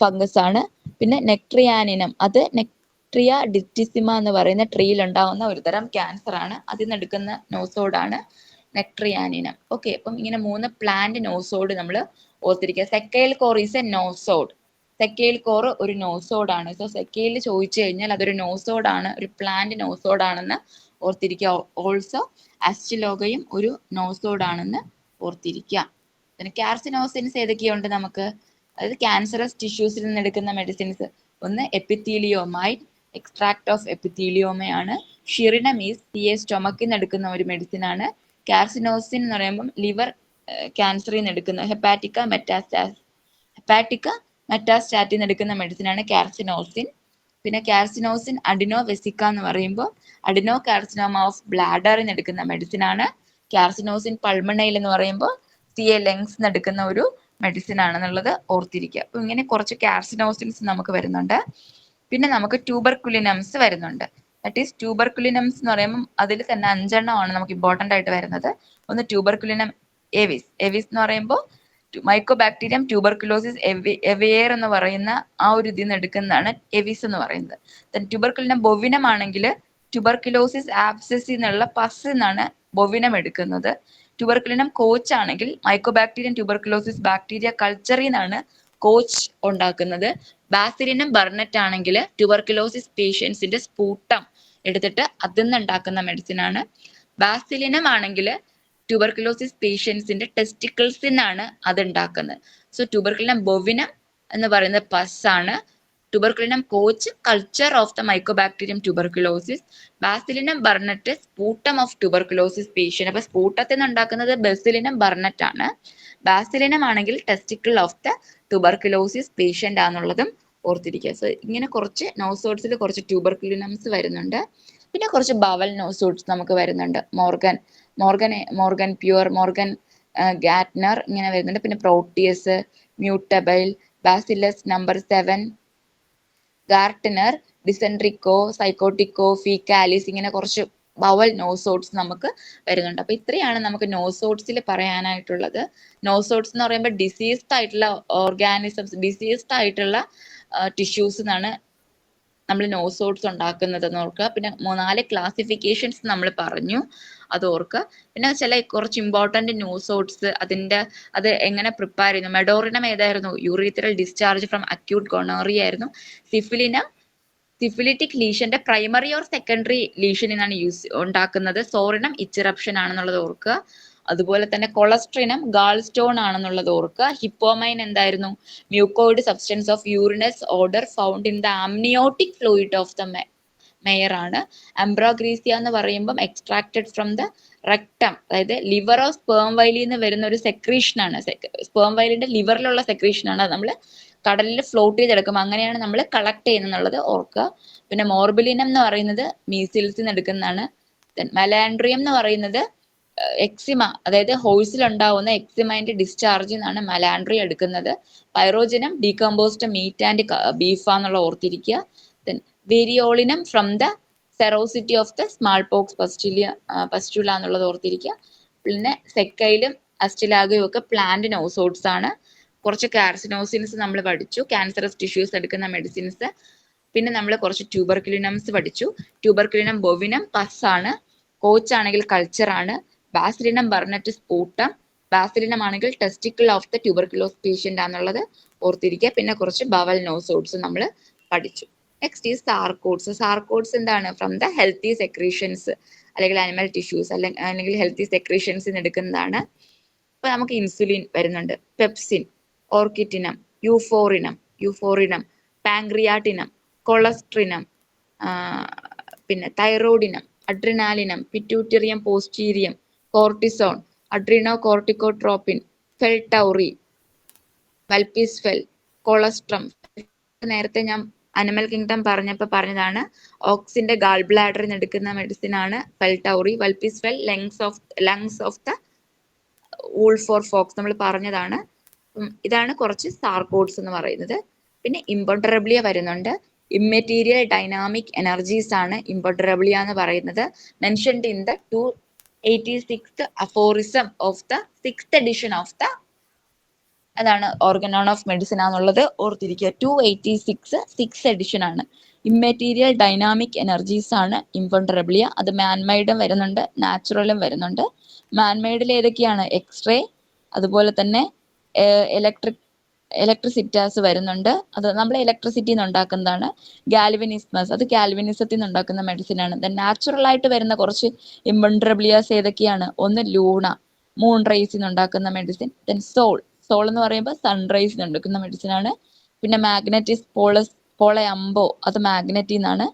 [SPEAKER 1] ഫംഗസ് ആണ്. പിന്നെ നെക്ട്രിയാനിനം, അത് നെക്ട്രിയ ഡിറ്റിസിമ എന്ന് പറയുന്ന ട്രീയിൽ ഉണ്ടാവുന്ന ഒരു തരം ക്യാൻസർ ആണ്. അതിൽ നിന്ന് എടുക്കുന്ന നോസോഡാണ് നെക്ട്രിയാനിനം. ഓക്കെ, അപ്പം ഇങ്ങനെ 3 പ്ലാന്റ് നോസോഡ് നമ്മൾ ഓർത്തിരിക്കുക. സെക്കൈൽ കോർ ഈസ് എ നോസോഡ്. സെക്കൈൽ കോർ ഒരു നോസോഡ് ആണ്. സോ സെക്കൈൽ ചോദിച്ചു കഴിഞ്ഞാൽ അതൊരു നോസോഡ് ആണ്, ഒരു പ്ലാന്റ് നോസോഡ് ആണെന്ന് ഓർത്തിരിക്കുക. ഓൾസോ അസ്റ്റിലോഗയും ഒരു നോസോഡ് ആണെന്ന് ഓർത്തിരിക്കുക. പിന്നെ കാർസിനോസിൻസ് ഏതൊക്കെയുണ്ട് നമുക്ക്? അതായത് ക്യാൻസറസ് ടിഷ്യൂസിൽ നിന്ന് എടുക്കുന്ന മെഡിസിൻസ്. ഒന്ന് എപ്പിത്തീലിയോമൈഡ്, എക്സ്ട്രാക്ട് ഓഫ് എപ്പിത്തീലിയോമയാണ്. ഷിറിനമീസ് സ്റ്റൊമക്കിൽ നിന്ന് എടുക്കുന്ന ഒരു മെഡിസിൻ ആണ്. കാർസിനോസിൻ എന്ന് പറയുമ്പം ലിവർ ക്യാൻസറിൽ നിന്ന് എടുക്കുന്ന ഹെപ്പാറ്റിക്ക മെറ്റാസ്റ്റാറ്റിൽ നിന്ന് എടുക്കുന്ന മെഡിസിൻ ആണ് കാർസിനോസിൻ. പിന്നെ കാർസിനോസിൻ അഡിനോ വെസിക്ക എന്ന് പറയുമ്പോൾ അഡിനോ കാർസിനോമ ഓഫ് ബ്ലാഡറിൽ നിന്ന് എടുക്കുന്ന മെഡിസിൻ ആണ്. കാർസിനോസിൻ പൾമണൈൽ എന്ന് പറയുമ്പോൾ ലങ്സ് നിന്ന് എടുക്കുന്ന ഒരു മെഡിസിൻ ആണെന്നുള്ളത് ഓർത്തിരിക്കുക. അപ്പൊ ഇങ്ങനെ കുറച്ച് കാർസിനോസിൻസ് നമുക്ക് വരുന്നുണ്ട്. പിന്നെ നമുക്ക് ട്യൂബർകുലിനംസ് വരുന്നുണ്ട്. ദാറ്റ് ഈസ് ട്യൂബർകുലിനംസ് എന്ന് പറയുമ്പോൾ അതിൽ തന്നെ 5 ആണ് നമുക്ക് ഇമ്പോർട്ടൻ്റ് ആയിട്ട് വരുന്നത്. ഒന്ന് ട്യൂബർകുലിനം എവിസ് എന്ന് പറയുമ്പോൾ മൈക്കോബാക്ടീരിയം ട്യൂബർകുലോസിസ് എവിയർ എന്ന് പറയുന്ന ആ ഒരു ഇതിൽ നിന്ന് എടുക്കുന്നതാണ് എവിസ് എന്ന് പറയുന്നത്. ട്യൂബർകുലിനം ബൊവിനം ആണെങ്കിൽ ട്യൂബർകുലോസിസ് ആബ്സെസിൽ നിന്നുള്ള പസ് എന്നാണ് ബൊവിനം എടുക്കുന്നത്. ട്യൂബർകുലിനം കോച്ച് ആണെങ്കിൽ മൈക്കോബാക്ടീരിയം ട്യൂബർകുലോസിസ് ബാക്ടീരിയ കൾച്ചറിൽ നിന്നാണ് കോച്ച് ഉണ്ടാക്കുന്നത്. ബാസിലിനം ബർണറ്റ് ആണെങ്കിൽ ട്യൂബർകുലോസിസ് പേഷ്യൻസിന്റെ സ്പൂട്ടം എടുത്തിട്ട് അതിൽ നിന്ന് ഉണ്ടാക്കുന്ന മെഡിസിൻ ആണ്. ബാസിലിനം ആണെങ്കിൽ ട്യൂബർകുലോസിസ് പേഷ്യൻസിന്റെ ടെസ്റ്റിക്കിൾസിൽ നിന്നാണ് അത് ഉണ്ടാക്കുന്നത്. സോ ട്യൂബർകുലിനം ബൊവിനം എന്ന് പറയുന്നത് പസ് ആണ്. Tuberculinum Koch culture of the mycobacterium tuberculosis. Bacillinum Burnett sputum of tuberculosis patient. അപ്പൊ സ്പൂട്ടത്തിൽ നിന്ന് ഉണ്ടാക്കുന്നത് ബസിലിനം ബർണറ്റ് ആണ്. ബാസിലിനം ആണെങ്കിൽ testicle of the tuberculosis patient ആണെന്നുള്ളതും ഓർത്തിരിക്കുക. സോ ഇങ്ങനെ കുറച്ച് നോസോഡ്സിൽ കുറച്ച് ട്യൂബർകുലിനംസ് വരുന്നുണ്ട്. പിന്നെ കുറച്ച് ബവൽ നോസോഡ്സ് നമുക്ക് വരുന്നുണ്ട്. മോർഗൻ പ്യൂർ, മോർഗൻ ഗാറ്റ്നർ ഇങ്ങനെ വരുന്നുണ്ട്. പിന്നെ പ്രോട്ടിയസ്, മ്യൂട്ടബൈൽ, ബാസിലസ് നമ്പർ 7, ഗാർട്ടനർ, ഡിസെൻട്രിക്കോ, സൈക്കോട്ടിക്കോ, ഫീക്കാലിസ്, ഇങ്ങനെ കുറച്ച് ബവൽ നോസോഡ്സ് നമുക്ക് വരുന്നുണ്ട്. അപ്പൊ ഇത്രയാണ് നമുക്ക് നോസോഡ്സിൽ പറയാനായിട്ടുള്ളത്. നോസോഡ്സ് എന്ന് പറയുമ്പോൾ ഡിസീസ്ഡ് ആയിട്ടുള്ള ഓർഗാനിസംസ്, ഡിസീസ്ഡ് ആയിട്ടുള്ള ടിഷ്യൂസ് എന്നാണ് നമ്മൾ നോസോഡ്സ് ഉണ്ടാക്കുന്നത് എന്ന് ഓർക്കുക. പിന്നെ 4 ക്ലാസിഫിക്കേഷൻസ് നമ്മൾ പറഞ്ഞു, അത് ഓർക്കുക. പിന്നെ കുറച്ച് ഇമ്പോർട്ടന്റ് നോസോഡ്സ്, അത് എങ്ങനെ പ്രിപ്പയർ ചെയ്യുന്നു. മെഡോറിനം ഏതായിരുന്നു? യൂറീത്രൽ ഡിസ്ചാർജ് ഫ്രം അക്യൂട്ട് ഗൊണോറിയ ആയിരുന്നു. സിഫിലിറ്റിക് ലീഷന്റെ പ്രൈമറി ഓർ സെക്കൻഡറി ലീഷനിൽ നിന്നാണ് ഉണ്ടാക്കുന്നത്. സോറിനം ഇച്ചിറപ്ഷൻ ആണെന്നുള്ളത് ഓർക്കുക. അതുപോലെ തന്നെ കൊളസ്ട്രിനം ഗാൾ സ്റ്റോൺ ആണെന്നുള്ളത് ഓർക്കുക. ഹിപ്പോമൈൻ എന്തായിരുന്നു? Mucoid substance of urinous odour found in the amniotic fluid of the mare ആണ്. അംബ്രോഗ്രീസിയ എന്ന് പറയുമ്പം എക്സ്ട്രാക്റ്റഡ് ഫ്രം ദ റെക്ടം, അതായത് ലിവർ ഓഫ് സ്പേം വൈലിൽ നിന്ന് വരുന്ന ഒരു സെക്രീഷൻ ആണ്. സ്പേം വൈലിന്റെ ലിവറിലുള്ള സെക്രീഷൻ ആണ്. നമ്മൾ കടലിൽ ഫ്ലോട്ട് ചെയ്തെടുക്കും, അങ്ങനെയാണ് നമ്മൾ കളക്ട് ചെയ്യുന്നത് ഓർക്കുക. പിന്നെ മോർബിലിനം എന്ന് പറയുന്നത് മീസിൽസിൽ നിന്ന് എടുക്കുന്നതാണ്. മെലാൻഡ്രിയം എന്ന് പറയുന്നത് എക്സിമ, അതായത് ഹോഴ്സിൽ ഉണ്ടാവുന്ന എക്സിമൈന്റെ ഡിസ്ചാർജ് എന്നാണ് മലാൻഡ്രി എടുക്കുന്നത്. പൈറോജനം ഡീകമ്പോസ്ഡ് മീറ്റ് ആൻഡ് ബീഫാന്നുള്ള ഓർത്തിരിക്കുക. Variolinum from the serosity of the smallpox pustula എന്നുള്ളത് ഓർത്തിരിക്കുക. പിന്നെ സെക്കൈലും അസ്റ്റിലാഗയും ഒക്കെ പ്ലാന്റ് നോസോഡ്സ് ആണ്. കുറച്ച് കാർസിനോസിൻസ് നമ്മൾ പഠിച്ചു, ക്യാൻസറസ് ടിഷ്യൂസ് എടുക്കുന്ന മെഡിസിൻസ്. പിന്നെ നമ്മൾ കുറച്ച് ട്യൂബർക്യുലിനംസ് പഠിച്ചു. ട്യൂബർക്യുലിനം ബൊവിനം പസ് ആണ്, കോച്ച് ആണെങ്കിൽ കൾച്ചർ ആണ്, ബാസിലിനം ബർണറ്റ് സ്പൂട്ടം, ബാസിലിനം ആണെങ്കിൽ ടെസ്റ്റിക്കിൾ ഓഫ് ദ ട്യൂബർക്യുലോസ് പേഷ്യന്റ് ആണെന്നുള്ളത് ഓർത്തിരിക്കുക. പിന്നെ കുറച്ച് ബവൽ നോസോഡ്സ് നമ്മൾ പഠിച്ചു. Next is സാർക്കോഡ്സ്. സാർക്കോഡ്സ് എന്താണ്? ഫ്രം ദ ഹെൽത്തി സെക്രീഷൻസ് അല്ലെങ്കിൽ അനിമൽ ടിഷ്യൂസ് അല്ലെങ്കിൽ ഹെൽത്തി സെക്രീഷൻസ് എടുക്കുന്നതാണ്. അപ്പൊ നമുക്ക് ഇൻസുലിൻ വരുന്നുണ്ട്, പെപ്സിൻ, ഓർക്കിറ്റിനം, യൂഫോറിനം, പാങ്ക്രിയാറ്റിനം, കൊളസ്ട്രിനം, പിന്നെ തൈറോയിഡിനം, അഡ്രിനാലിനം, പിറ്റ്യൂട്ടറിയം പോസ്റ്റീരിയം, കോർട്ടിസോൺ, അഡ്രീനോ കോർട്ടിക്കോട്രോപ്പിൻ, ഫെൽടൗറി, വൽപ്പിസ്ഫെൽ, കൊളസ്ട്രം. നേരത്തെ ഞാൻ അനിമൽ കിങ്ഡം പറഞ്ഞതാണ്. ഓക്സിന്റെ ഗാൾ ബ്ലാഡറിൽ നിന്ന് എടുക്കുന്ന മെഡിസിൻ ആണ് Fel tauri. Vulpis fel lungs of the wolf or fox നമ്മൾ പറഞ്ഞതാണ്. ഇതാണ് കുറച്ച് സാർക്കോഡ്സ് എന്ന് പറയുന്നത്. പിന്നെ ഇമ്പോണ്ടറബിളിയ വരുന്നുണ്ട്. ഇമ്മെറ്റീരിയൽ ഡൈനാമിക് എനർജീസ് ആണ് ഇമ്പോണ്ടറബിളിയ എന്ന് പറയുന്നത്. Mentioned in the 286th aphorism of the 6th edition of the അതാണ് ഓർഗനോൺ ഓഫ് മെഡിസിൻ ആണെന്നുള്ളത് ഓർത്തിരിക്കുക. 286 6th എഡിഷൻ ആണ്. ഇമ്മെറ്റീരിയൽ ഡൈനാമിക് എനർജീസ് ആണ് ഇമ്പോണ്ടറബിളിയ. അത് മാൻമെയ്ഡും വരുന്നുണ്ട്, നാച്ചുറലും വരുന്നുണ്ട്. മാൻമെയ്ഡിൽ ഏതൊക്കെയാണ്? എക്സ്റേ, അതുപോലെ തന്നെ ഇലക്ട്രിസിറ്റാസ് വരുന്നുണ്ട്. അത് നമ്മൾ ഇലക്ട്രിസിറ്റി നിന്ന് ഉണ്ടാക്കുന്നതാണ്. ഗാൽവനിസ്മസ്, അത് കാൽവിനിസത്തിൽ നിന്ന് ഉണ്ടാക്കുന്ന മെഡിസിൻ ആണ്. ദെൻ നാച്ചുറൽ ആയിട്ട് വരുന്ന കുറച്ച് ഇമ്പോണ്ടറബിളിയാസ് ഏതൊക്കെയാണ്? ഒന്ന് ലൂണ, മൂൺ റേസിൽ നിന്ന് ഉണ്ടാക്കുന്ന മെഡിസിൻ. ദെൻ സോൾ എന്ന് പറയുമ്പോൾ സൺറൈസ് ഉണ്ടാക്കുന്ന മെഡിസിൻ ആണ്. പിന്നെ മാഗ്നറ്റിസ് പോളയംബോ, അത് മാഗ്നറ്റിൽ നിന്നാണ്.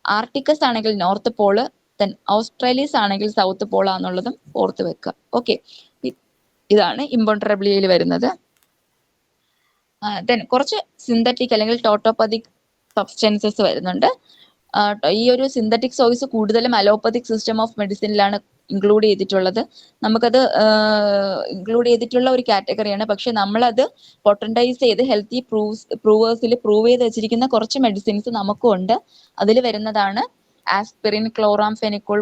[SPEAKER 1] ആർട്ടിക്കസ് ആണെങ്കിൽ നോർത്ത് പോള്, ദെൻ ഓസ്ട്രേലിയസ് ആണെങ്കിൽ സൗത്ത് പോൾ ആണെന്നുള്ളതും ഓർത്ത് വെക്കുക. ഓക്കെ, ഇതാണ് ഇമ്പോണ്ടറബിളിയയിൽ വരുന്നത്. ദെൻ കുറച്ച് സിന്തറ്റിക് അല്ലെങ്കിൽ ടോട്ടോപ്പതിക് സബ്സ്റ്റൻസസ് വരുന്നുണ്ട്. ഈ ഒരു സിന്തറ്റിക് സോയ്സ് കൂടുതലും അലോപ്പതിക് സിസ്റ്റം ഓഫ് മെഡിസിനിലാണ് ഇൻക്ലൂഡ് ചെയ്തിട്ടുള്ളത്. നമുക്കത് ഇൻക്ലൂഡ് ചെയ്തിട്ടുള്ള ഒരു കാറ്റഗറിയാണ്. പക്ഷെ നമ്മളത് പൊട്ടൻറ്റൈസ് ചെയ്ത് ഹെൽത്തി പ്രൂവേഴ്സിൽ പ്രൂവ് ചെയ്ത് വെച്ചിരിക്കുന്ന കുറച്ച് മെഡിസിൻസ് നമുക്കും ഉണ്ട്. അതിൽ വരുന്നതാണ് ആസ്പിറിൻ, ക്ലോറാംഫെനിക്കോൾ,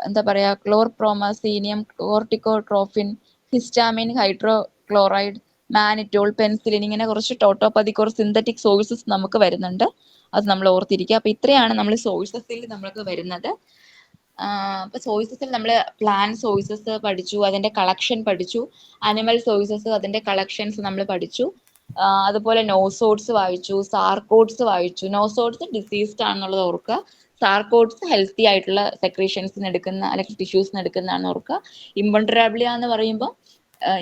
[SPEAKER 1] എന്താ പറയാ, ക്ലോർപ്രോമസീനിയം, കോർട്ടിക്കോട്രോഫിൻ, ഹിസ്റ്റാമിൻ, ഹൈഡ്രോക്ലോറൈഡ്, മാനിറ്റോൾ, പെൻസിലിൻ, ഇങ്ങനെ കുറച്ച് ടോട്ടോപ്പതിക് ഓർ സിന്തറ്റിക് സോഴ്സസ് നമുക്ക് വരുന്നുണ്ട്. അത് നമ്മൾ ഓർത്തിരിക്കുക. അപ്പൊ ഇത്രയാണ് നമ്മൾ സോഴ്സസിൽ നമുക്ക് വരുന്നത്. അപ്പൊ സോഴ്സസിൽ നമ്മൾ പ്ലാന്റ് സോഴ്സസ് പഠിച്ചു, അതിന്റെ കളക്ഷൻ പഠിച്ചു. അനിമൽ സോഴ്സസ്, അതിന്റെ കളക്ഷൻസ് നമ്മൾ പഠിച്ചു. അതുപോലെ നോസോഡ്സ് വായിച്ചു, സാർക്കോഡ്സ് വായിച്ചു. നോസോഡ്സ് ഡിസീസ്ഡ് ആണെന്നുള്ളത് ഓർക്കുക. സാർക്കോഡ്സ് ഹെൽത്തി ആയിട്ടുള്ള സെക്രീഷൻസ് എടുക്കുന്ന അല്ലെങ്കിൽ ടിഷ്യൂസ് എടുക്കുന്നതാണെന്ന് ഓർക്കുക. ഇമ്പോണ്ടറാബിളിയ എന്ന് പറയുമ്പോൾ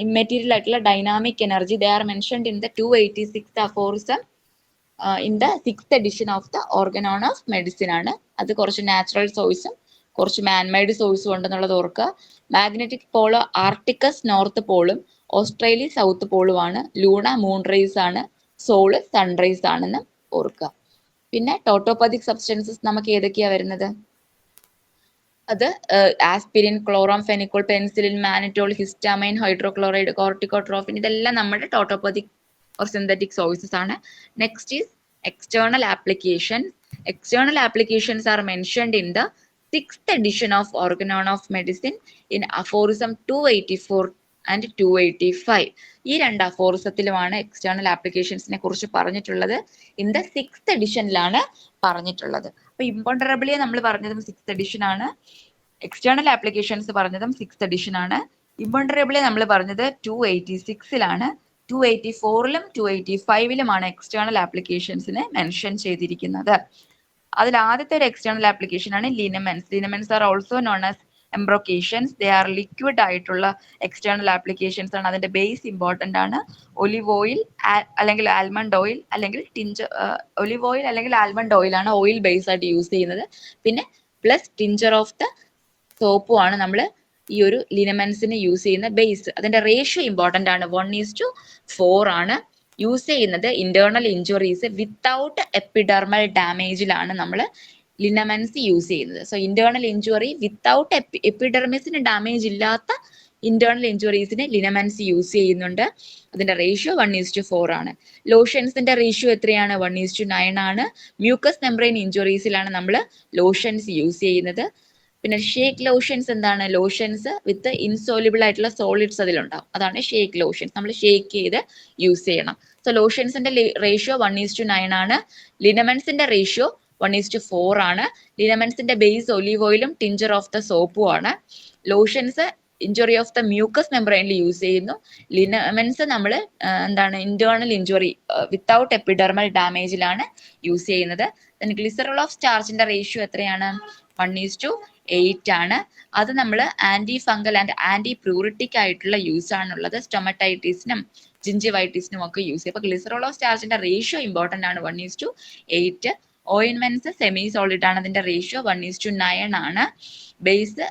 [SPEAKER 1] ഇമ്മെറ്റീരിയൽ ആയിട്ടുള്ള dynamic energy, they are mentioned in the 286th aphorism in the 6th edition of the Organon of medicine ആണ്. അത് കുറച്ച് നാച്ചുറൽ സോഴ്സും കുറച്ച് മാൻമെയ്ഡ് സോഴ്സും ഉണ്ടെന്നുള്ളത് ഓർക്കുക. മാഗ്നറ്റിക് പോളോ ആർട്ടിക്കസ് നോർത്ത് പോളും ഓസ്ട്രേലിയ സൗത്ത് പോളുമാണ്. ലൂണ മൂൺ റേസ് ആണ്. സോള് സൺറൈസ് ആണെന്ന് ഓർക്കുക. പിന്നെ ടോട്ടോപ്പതിക് സബ്സ്റ്റൻസസ് നമുക്ക് ഏതൊക്കെയാ വരുന്നത്? അത് aspirin, chloramphenicol, penicillin, mannitol, histamine, hydrochloride, corticotrophin, ഇതെല്ലാം നമ്മുടെ ടോട്ടോപ്പതിക് ഓർ സിന്തറ്റിക് സോഴ്സസ് ആണ്. Next is external applications. External applications are mentioned in the 6th edition of Organon of Medicine in aphorism 284 and 285. ഈ രണ്ട് അഫോറിസത്തിലുമാണ് external ആപ്ലിക്കേഷൻസിനെ കുറിച്ച് പറഞ്ഞിട്ടുള്ളത്. In the 6th എഡിഷനിലാണ് പറഞ്ഞിട്ടുള്ളത്. അപ്പൊ ഇമ്പോണ്ടറബിളിയെ നമ്മൾ പറഞ്ഞതും 6th എഡിഷൻ ആണ്. എക്സ്റ്റേണൽ ആപ്ലിക്കേഷൻസ് പറഞ്ഞതും 6th എഡിഷൻ ആണ്. ഇമ്പോണ്ടറബിളിയെ നമ്മൾ പറഞ്ഞത് 286ലാണ്. 284ലും 285ലുമാണ് എക്സ്റ്റേണൽ ആപ്ലിക്കേഷൻസിനെ മെൻഷൻ ചെയ്തിരിക്കുന്നത്. അതിൽ ആദ്യത്തെ ഒരു എക്സ്റ്റേണൽ ആപ്ലിക്കേഷൻ ആണ് liniments. Liniments are also known as embrocations. They are liquid ആയിട്ടുള്ള എക്സ്റ്റേണൽ ആപ്ലിക്കേഷൻസ് ആണ്. അതിന്റെ ബേസ് ഇമ്പോർട്ടന്റ് ആണ്. ഒലിവ് ഓയിൽ അല്ലെങ്കിൽ ആൽമണ്ട് ഓയിൽ അല്ലെങ്കിൽ ഒലിവ് ഓയിൽ അല്ലെങ്കിൽ ആൽമണ്ട് ഓയിൽ ആണ് ഓയിൽ ബേസ് ആയിട്ട് യൂസ് ചെയ്യുന്നത്. പിന്നെ പ്ലസ് ടിഞ്ചർ ഓഫ് ദ സോപ്പും ആണ് നമ്മൾ ഈ ഒരു ലിനമെന്റ്സിന് യൂസ് ചെയ്യുന്ന ബേസ്. അതിന്റെ റേഷ്യോ ഇമ്പോർട്ടന്റ് ആണ്. 1:4 ആണ്. യൂസ് ചെയ്യുന്നത് ഇന്റേണൽ ഇഞ്ചുറീസ് വിത്തൗട്ട് എപ്പിഡെർമൽ ഡാമേജിലാണ് നമ്മൾ ലിനമെന്റ്സ് യൂസ് ചെയ്യുന്നത്. സോ ഇന്റേണൽ ഇഞ്ചുറി വിത്തൗട്ട് എപ്പിഡെർമിസിന് ഡാമേജ് ഇല്ലാത്ത ഇന്റേണൽ ഇഞ്ചുറീസിന് ലിനമെന്റ്സ് യൂസ് ചെയ്യുന്നുണ്ട്. അതിന്റെ റേഷ്യോ 1:4 ആണ്. ലോഷൻസിന്റെ റേഷ്യോ എത്രയാണ്? 1:9 ആണ്. മ്യൂക്കസ് മെംബ്രെയിൻ ഇഞ്ചുറീസിലാണ് നമ്മൾ ലോഷൻസ് യൂസ് ചെയ്യുന്നത്. പിന്നെ ഷേക്ക് ലോഷൻസ് എന്താണ്? ലോഷൻസ് വിത്ത് ഇൻസോലിബിൾ ആയിട്ടുള്ള സോളിഡ്സ് അതിലുണ്ടാവും. അതാണ് ഷേക്ക് ലോഷൻസ്. നമ്മൾ ഷേക്ക് ചെയ്ത് യൂസ് ചെയ്യണം. സോ ലോഷൻസിന്റെ റേഷ്യോ 1:9 ആണ്. ലിനമെന്റ്സിന്റെ റേഷ്യോ 1:4 ആണ്. ലിനമെന്റ്സിന്റെ ബേസ് ഒലീവ് ഓയിലും ടിഞ്ചർ ഓഫ് ദ സോപ്പും ആണ്. Lotions injury of the mucous മെംബ്രെയിനിൽ യൂസ് ചെയ്യുന്നു. ലിനമെന്റ്സ് നമ്മൾ എന്താണ് ഇന്റേണൽ ഇഞ്ചുറി വിത്തൗട്ട് എപ്പിഡെർമൽ ഡാമേജിലാണ് യൂസ് ചെയ്യുന്നത്. ഗ്ലിസറോൾ ഓഫ് സ്റ്റാർച്ചിന്റെ റേഷ്യോ എത്രയാണ്? 1:8 ആണ്. അത് നമ്മൾ ആന്റി ഫംഗൽ ആൻഡ് ആന്റി പ്യൂറിറ്റിക് ആയിട്ടുള്ള യൂസ് ആണുള്ളത്. സ്റ്റൊമറ്റൈറ്റിസിനും ജിഞ്ചിവൈറ്റിസിനും ഒക്കെ യൂസ് ചെയ്യും. അപ്പൊ ഗ്ലിസറോൾ ഓഫ് സ്റ്റാർച്ചിന്റെ റേഷ്യോ ഇമ്പോർട്ടന്റ് ആണ്, 1:8. ഓയിൻമെന്റ്സ് സെമി സോളിഡ് ആണ്, അതിന്റെ റേഷ്യോ 1:9 ആണ്. ബേസ്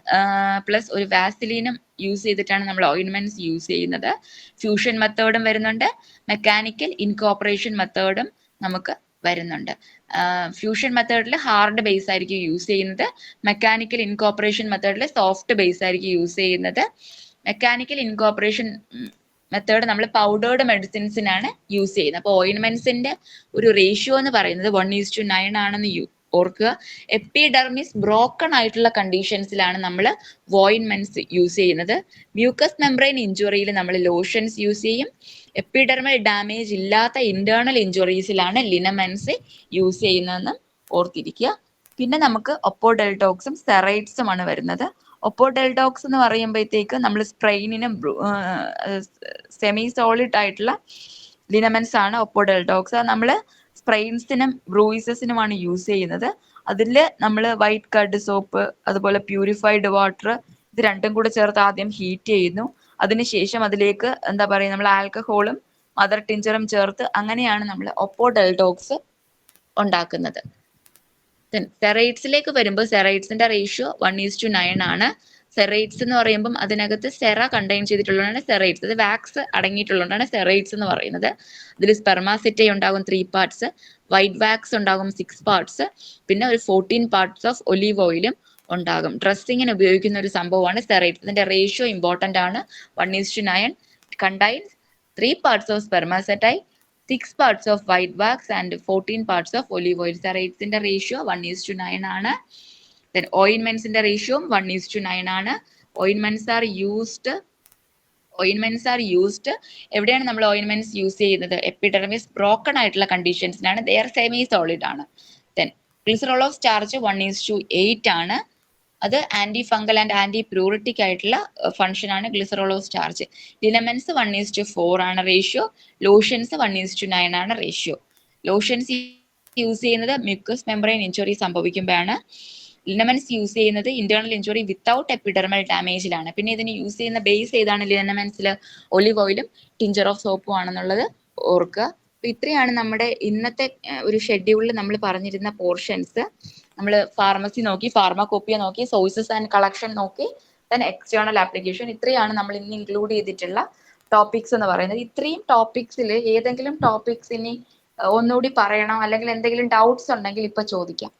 [SPEAKER 1] പ്ലസ് ഒരു വാസിലീനും യൂസ് ചെയ്തിട്ടാണ് നമ്മൾ ഓയിൻമെന്റ്സ് യൂസ് ചെയ്യുന്നത്. ഫ്യൂഷൻ മെത്തേഡും വരുന്നുണ്ട്, മെക്കാനിക്കൽ ഇൻകോപ്പറേഷൻ മെത്തേഡും നമുക്ക് വരുന്നുണ്ട്. ഫ്യൂഷൻ മെത്തേഡിൽ ഹാർഡ് ബേസ് ആയിരിക്കും യൂസ് ചെയ്യുന്നത്. മെക്കാനിക്കൽ ഇൻകോപ്പറേഷൻ മെത്തേഡിൽ സോഫ്റ്റ് ബേസ് ആയിരിക്കും യൂസ് ചെയ്യുന്നത്. മെക്കാനിക്കൽ ഇൻകോപ്പറേഷൻ മെത്തേഡ് നമ്മൾ പൗഡേർഡ് മെഡിസിൻസിനാണ് യൂസ് ചെയ്യുന്നത്. അപ്പോൾ ഓയിൻമെന്റ്സിന്റെ ഒരു റേഷ്യോ എന്ന് പറയുന്നത് 1:9 ആണെന്ന് ഓർക്കുക. എപ്പിഡെർമിസ് ബ്രോക്കൺ ആയിട്ടുള്ള കണ്ടീഷൻസിലാണ് നമ്മൾ ഓയിൻമെന്റ്സ് യൂസ് ചെയ്യുന്നത്. മ്യൂക്കസ് മെംബ്രെയിൻ ഇഞ്ചുറിയിൽ നമ്മൾ ലോഷൻസ് യൂസ് ചെയ്യും. എപ്പിഡെർമൽ ഡാമേജ് ഇല്ലാത്ത ഇന്റേണൽ ഇഞ്ചുറീസിലാണ് ലിനമെന്റ്സ് യൂസ് ചെയ്യുന്നതെന്ന് ഓർത്തിരിക്കുക. പിന്നെ നമുക്ക് ഒപ്പോഡെൽറ്റോക്സും സെറൈറ്റ്സും ആണ് വരുന്നത്. ഒപ്പോഡെൽറ്റോക്സ് എന്ന് പറയുമ്പോഴത്തേക്ക് നമ്മൾ സ്പ്രെയിനിനും സെമി സോളിഡ് ആയിട്ടുള്ള ലിനമെന്റ്സ് ആണ് ഒപ്പോഡെൽറ്റോക്സ്. നമ്മൾ സ്പ്രെയിൻസിനും ബ്രൂയിസസിനുമാണ് യൂസ് ചെയ്യുന്നത്. അതിൽ നമ്മൾ വൈറ്റ് കർഡ് സോപ്പ്, അതുപോലെ പ്യൂരിഫൈഡ് വാട്ടർ, ഇത് രണ്ടും കൂടെ ചേർത്ത് ആദ്യം ഹീറ്റ് ചെയ്യുന്നു. അതിനുശേഷം അതിലേക്ക് എന്താ പറയുക, നമ്മൾ ആൽക്കഹോളും മദർ ടിഞ്ചറും ചേർത്ത് അങ്ങനെയാണ് നമ്മൾ ഒപ്പോഡെൽറ്റോക്സ് ഉണ്ടാക്കുന്നത്. സെറൈറ്റ്സിലേക്ക് വരുമ്പോൾ സെറൈറ്റ്സിന്റെ റേഷ്യോ 1:9 ആണ്. സെറൈറ്റ്സ് എന്ന് പറയുമ്പോൾ അതിനകത്ത് സെറ കണ്ടെയ്ൻ ചെയ്തിട്ടുള്ളതാണ് സെറൈറ്റ്സ്. അത് വാക്സ് അടങ്ങിയിട്ടുള്ളതാണ് സെറൈറ്റ്സ് എന്ന് പറയുന്നത്. അതിൽ സ്പെർമാസിറ്റൈ ഉണ്ടാകും 3 പാർട്സ്, വൈറ്റ് വാക്സ് ഉണ്ടാകും 6 പാർട്സ്, പിന്നെ ഒരു 14 പാർട്സ് ഓഫ് ഒലീവ് ഓയിലും ഉണ്ടാകും. ഡ്രസ്സിങ്ങിന് ഉപയോഗിക്കുന്ന ഒരു സംഭവമാണ് സെറൈറ്റ്സ്. ഇതിന്റെ റേഷ്യോ ഇമ്പോർട്ടന്റ് ആണ്, 1:9. Contains 3 parts of spermaceti, 6 parts of white wax and 14 parts of olive oil. Seറൈറ്റ്സിന്റെ റേഷ്യോ 1:9 ആണ്. Then ointments in the ratio 1:9 ആണ്. Ointments are used എവിടെയാണ് നമ്മൾ ഓയിൻമെന്റ്സ് യൂസ് ചെയ്യുന്നത്? എപ്പിഡെർമിസ് ബ്രോക്കൺ ആയിട്ടുള്ള കണ്ടീഷൻസിനാണ്. ദെയർ സെമി സോളിഡ് ആണ്. ദെൻ ഗ്ലിസറോൾ ഓഫ് സ്റ്റാർച്ച് 1:8 ആണ്. അത് ആന്റി ഫംഗൽ ആൻഡ് ആന്റി പ്യൂറിറ്റിക് ആയിട്ടുള്ള ഫംഗ്ഷൻ ആണ് ഗ്ലിസറോൾ ഓഫ് സ്റ്റാർച്ച്. ലിനമെന്റ്സ് 1:4 ആണ് റേഷ്യോ. ലോഷൻസ് 1:9 ആണ് റേഷ്യോ. ലോഷൻസ് യൂസ് ചെയ്യുന്നത് മ്യൂക്കസ് മെംബ്രെയിൻ ഇഞ്ചുറി സംഭവിക്കുമ്പോഴാണ്. ലിനമെന്റ്സ് യൂസ് ചെയ്യുന്നത് ഇന്റേണൽ ഇഞ്ചുറി വിത്തൗട്ട് എപ്പിഡെർമൽ ഡാമേജിലാണ്. പിന്നെ ഇതിന് യൂസ് ചെയ്യുന്ന ബേസ് ഏതാണ്? ലിനമെന്റ്സിൽ ഒലിവ് ഓയിലും ടിഞ്ചർ ഓഫ് സോപ്പും ആണെന്നുള്ളത് ഓർക്കുക. അപ്പൊ ഇത്രയാണ് നമ്മുടെ ഇന്നത്തെ ഒരു ഷെഡ്യൂളിൽ നമ്മൾ പറഞ്ഞിരുന്ന പോർഷൻസ്. നമ്മൾ ഫാർമസി നോക്കി, ഫാർമകോപ്പിയ നോക്കി, സോഴ്സസ് ആൻഡ് കളക്ഷൻ നോക്കി, ദെൻ എക്സ്റ്റേണൽ ആപ്ലിക്കേഷൻ. ഇത്രയാണ് നമ്മൾ ഇന്ന് ഇൻക്ലൂഡ് ചെയ്തിട്ടുള്ള ടോപ്പിക്സ് എന്ന് പറയുന്നത്. ഇത്രയും ടോപ്പിക്സിൽ ഏതെങ്കിലും ടോപ്പിക്സ് ഇനി ഒന്നുകൂടി പറയണം അല്ലെങ്കിൽ എന്തെങ്കിലും ഡൗട്ട്സ് ഉണ്ടെങ്കിൽ ഇപ്പൊ ചോദിക്കാം.